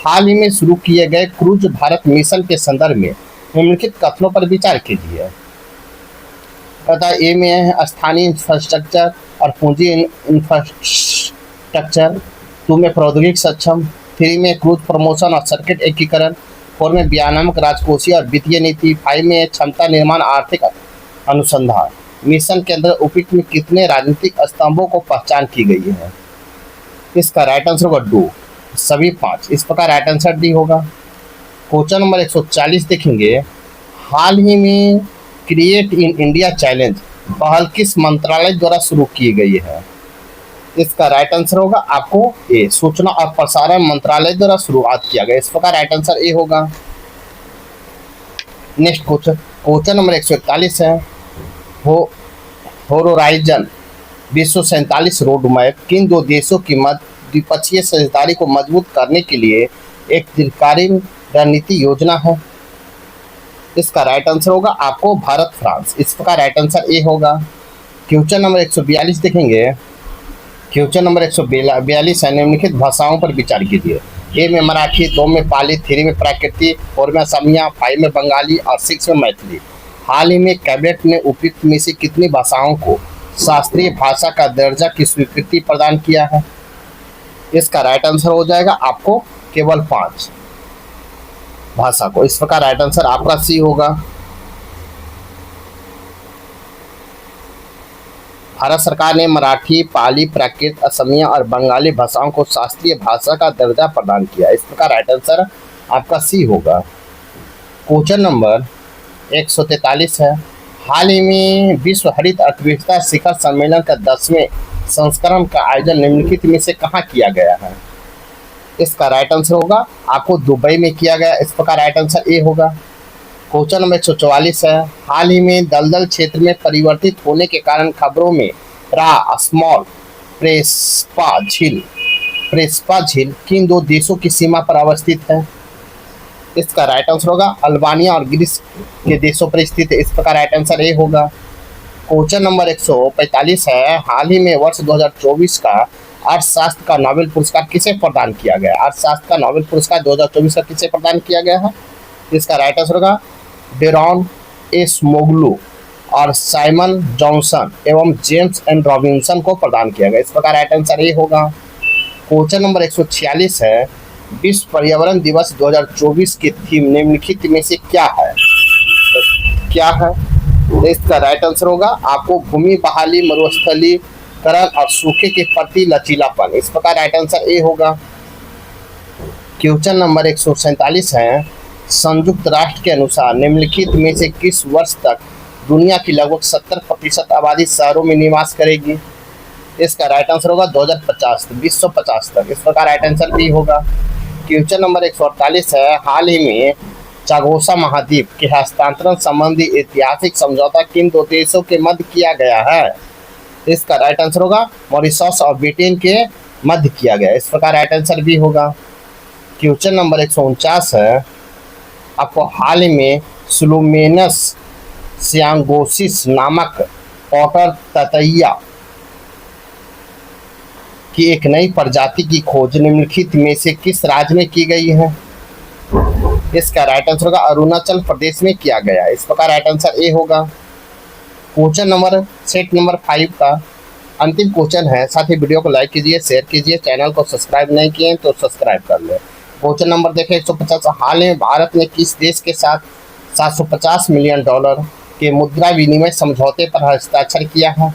B: हाल ही में शुरू किए गए क्रूज भारत मिशन के संदर्भ में निम्नलिखित कथनों पर विचार कीजिए। पता ए में है स्थानीय इंफ्रास्ट्रक्चर और पूंजी इंफ्रास्ट्रक्चर, 2 में प्रौद्योगिक सक्षम, 3 में क्रूज प्रमोशन और सर्किट एकीकरण, 4 में व्यायामक राजकोषीय और वित्तीय नीति, 5 में क्षमता निर्माण आर्थिक अनुसंधान। मिशन के अंदर उपयुक्त में कितने राजनीतिक स्तंभों को पहचान की गई है। इसका राइट आंसर होगा 2, सभी 5। इस प्रकार राइट आंसर डी होगा। क्वेश्चन नंबर 140 देखेंगे। हाल ही में क्रिएट इन इंडिया चैलेंज पहल किस मंत्रालय द्वारा शुरू की गई है। इसका राइट आंसर होगा आपको ए, सूचना और प्रसारण मंत्रालय द्वारा शुरुआत किया गया। इस प्रकार राइट आंसर ए होगा। नेक्स्ट क्वेश्चन नंबर 141 है, होराइजन 247 रोड मैप किन दो देशों की मध्य द्विपक्षीय साझेदारी को मजबूत करने के लिए एक दीर्घकालीन रणनीति योजना है। इसका राइट आंसर होगा आपको भारत फ्रांस। इस प्रकार राइट आंसर ए होगा। क्वेश्चन नंबर 142 देखेंगे। क्वेश्चन नंबर 142 है, निम्नलिखित भाषाओं पर विचार कीजिए। ए में मराठी, 2 में पाली, 3 में प्राकृतिक, 4 में असमिया, 5 में बंगाली और 6 में मैथिली। हाल ही में कैबिनेट ने उपयुक्त में से कितनी भाषाओं को शास्त्रीय भाषा का दर्जा की स्वीकृति प्रदान किया है। इसका राइट आंसर हो जाएगा आपको केवल 5 भाषा को। इस प्रकार राइट आंसर आपका सी होगा। भारत सरकार ने मराठी, पाली, प्राकृत, असमिया और बंगाली भाषाओं को शास्त्रीय भाषा का दर्जा प्रदान किया। इस प्रकार राइट आंसर आपका सी होगा। क्वेश्चन नंबर 143 है, हाल ही में विश्व हरित अर्थव्यवस्था शिखर सम्मेलन का 10वें संस्करण का आयोजन निम्नलिखित में से कहाँ किया गया है। इसका राइट आंसर होगा आपको दुबई में किया गया। इस प्रकार राइट आंसर ए होगा। क्वेश्चन नंबर 144 है, हाल ही में दलदल क्षेत्र में परिवर्तित होने के कारण खबरों में रहा स्मॉल प्रेस्पा झील किन दो देशों की सीमा पर अवस्थित है। इसका राइट आंसर होगा अल्बानिया और ग्रीस के देशों पर स्थित है। इस प्रकार राइट आंसर ए होगा। क्वेश्चन नंबर 145 है, हाल ही में वर्ष 2024 का अर्थशास्त्र का नोबेल पुरस्कार किसे प्रदान किया गया। अर्थशास्त्र का नोबेल पुरस्कार 2024 का किसे प्रदान किया गया है। इसका राइट आंसर होगा डेरॉन एसमोग्लू और साइमन जॉनसन एवं जेम्स एंड रॉबिन्सन को प्रदान किया गया। इस प्रकार राइट आंसर ए होगा। क्वेश्चन नंबर 146 है, विश्व पर्यावरण दिवस 2024 की थीम निम्नलिखित में से क्या है? तो क्या है? तो इसका राइट आंसर होगा आपको भूमि बहाली, मरुस्थलीकरण और सूखे के प्रति लचीलापन। इस प्रकार राइट आंसर ए होगा। क्वेश्चन नंबर 147 है, संयुक्त राष्ट्र के अनुसार निम्नलिखित में से किस वर्ष तक दुनिया की लगभग 70% आबादी शहरों में निवास करेगी? इसका राइट आंसर होगा 2050 2050 तक। इस प्रकार राइट आंसर बी होगा। क्वेश्चन नंबर 148 है, हाल ही में चागोसा महाद्वीप के हस्तांतरण संबंधी ऐतिहासिक समझौता किन दो देशों के मध्य किया गया है? इसका राइट आंसर होगा मॉरिशस और ब्रिटेन के मध्य किया गया। इस प्रकार राइट आंसर बी होगा। क्वेश्चन नंबर 149 है, आपको हाल ही में सुलुमेनस सियांगोसिस नामक ऑटर ततैया की एक नई प्रजाति की खोज निम्नलिखित में से किस राज्य में की गई है? इसका राइट आंसर होगा अरुणाचल प्रदेश में किया गया। इस प्रकार राइट आंसर ए होगा। क्वेश्चन नंबर सेट नंबर 5 का अंतिम क्वेश्चन है। साथ ही वीडियो को लाइक कीजिए, शेयर कीजिए, चैनल को सब्सक्राइब नहीं किए तो सब्सक्राइब कर ले। क्वेश्चन नंबर देखें 150, हाल में भारत ने किस देश के साथ $750 मिलियन के मुद्रा विनिमय समझौते पर हस्ताक्षर किया है?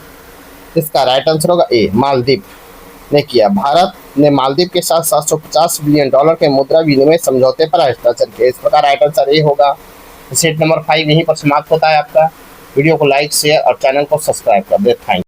B: इसका राइट आंसर होगा ए, मालदीव ने किया। भारत ने मालदीव के साथ $750 मिलियन के मुद्रा विनिमय समझौते पर हस्ताक्षर किया। इस प्रकार राइट आंसर ए होगा। सेट नंबर 5 यहीं पर समाप्त होता है आपका। वीडियो को लाइक, शेयर और चैनल को सब्सक्राइब कर दे। Thank you.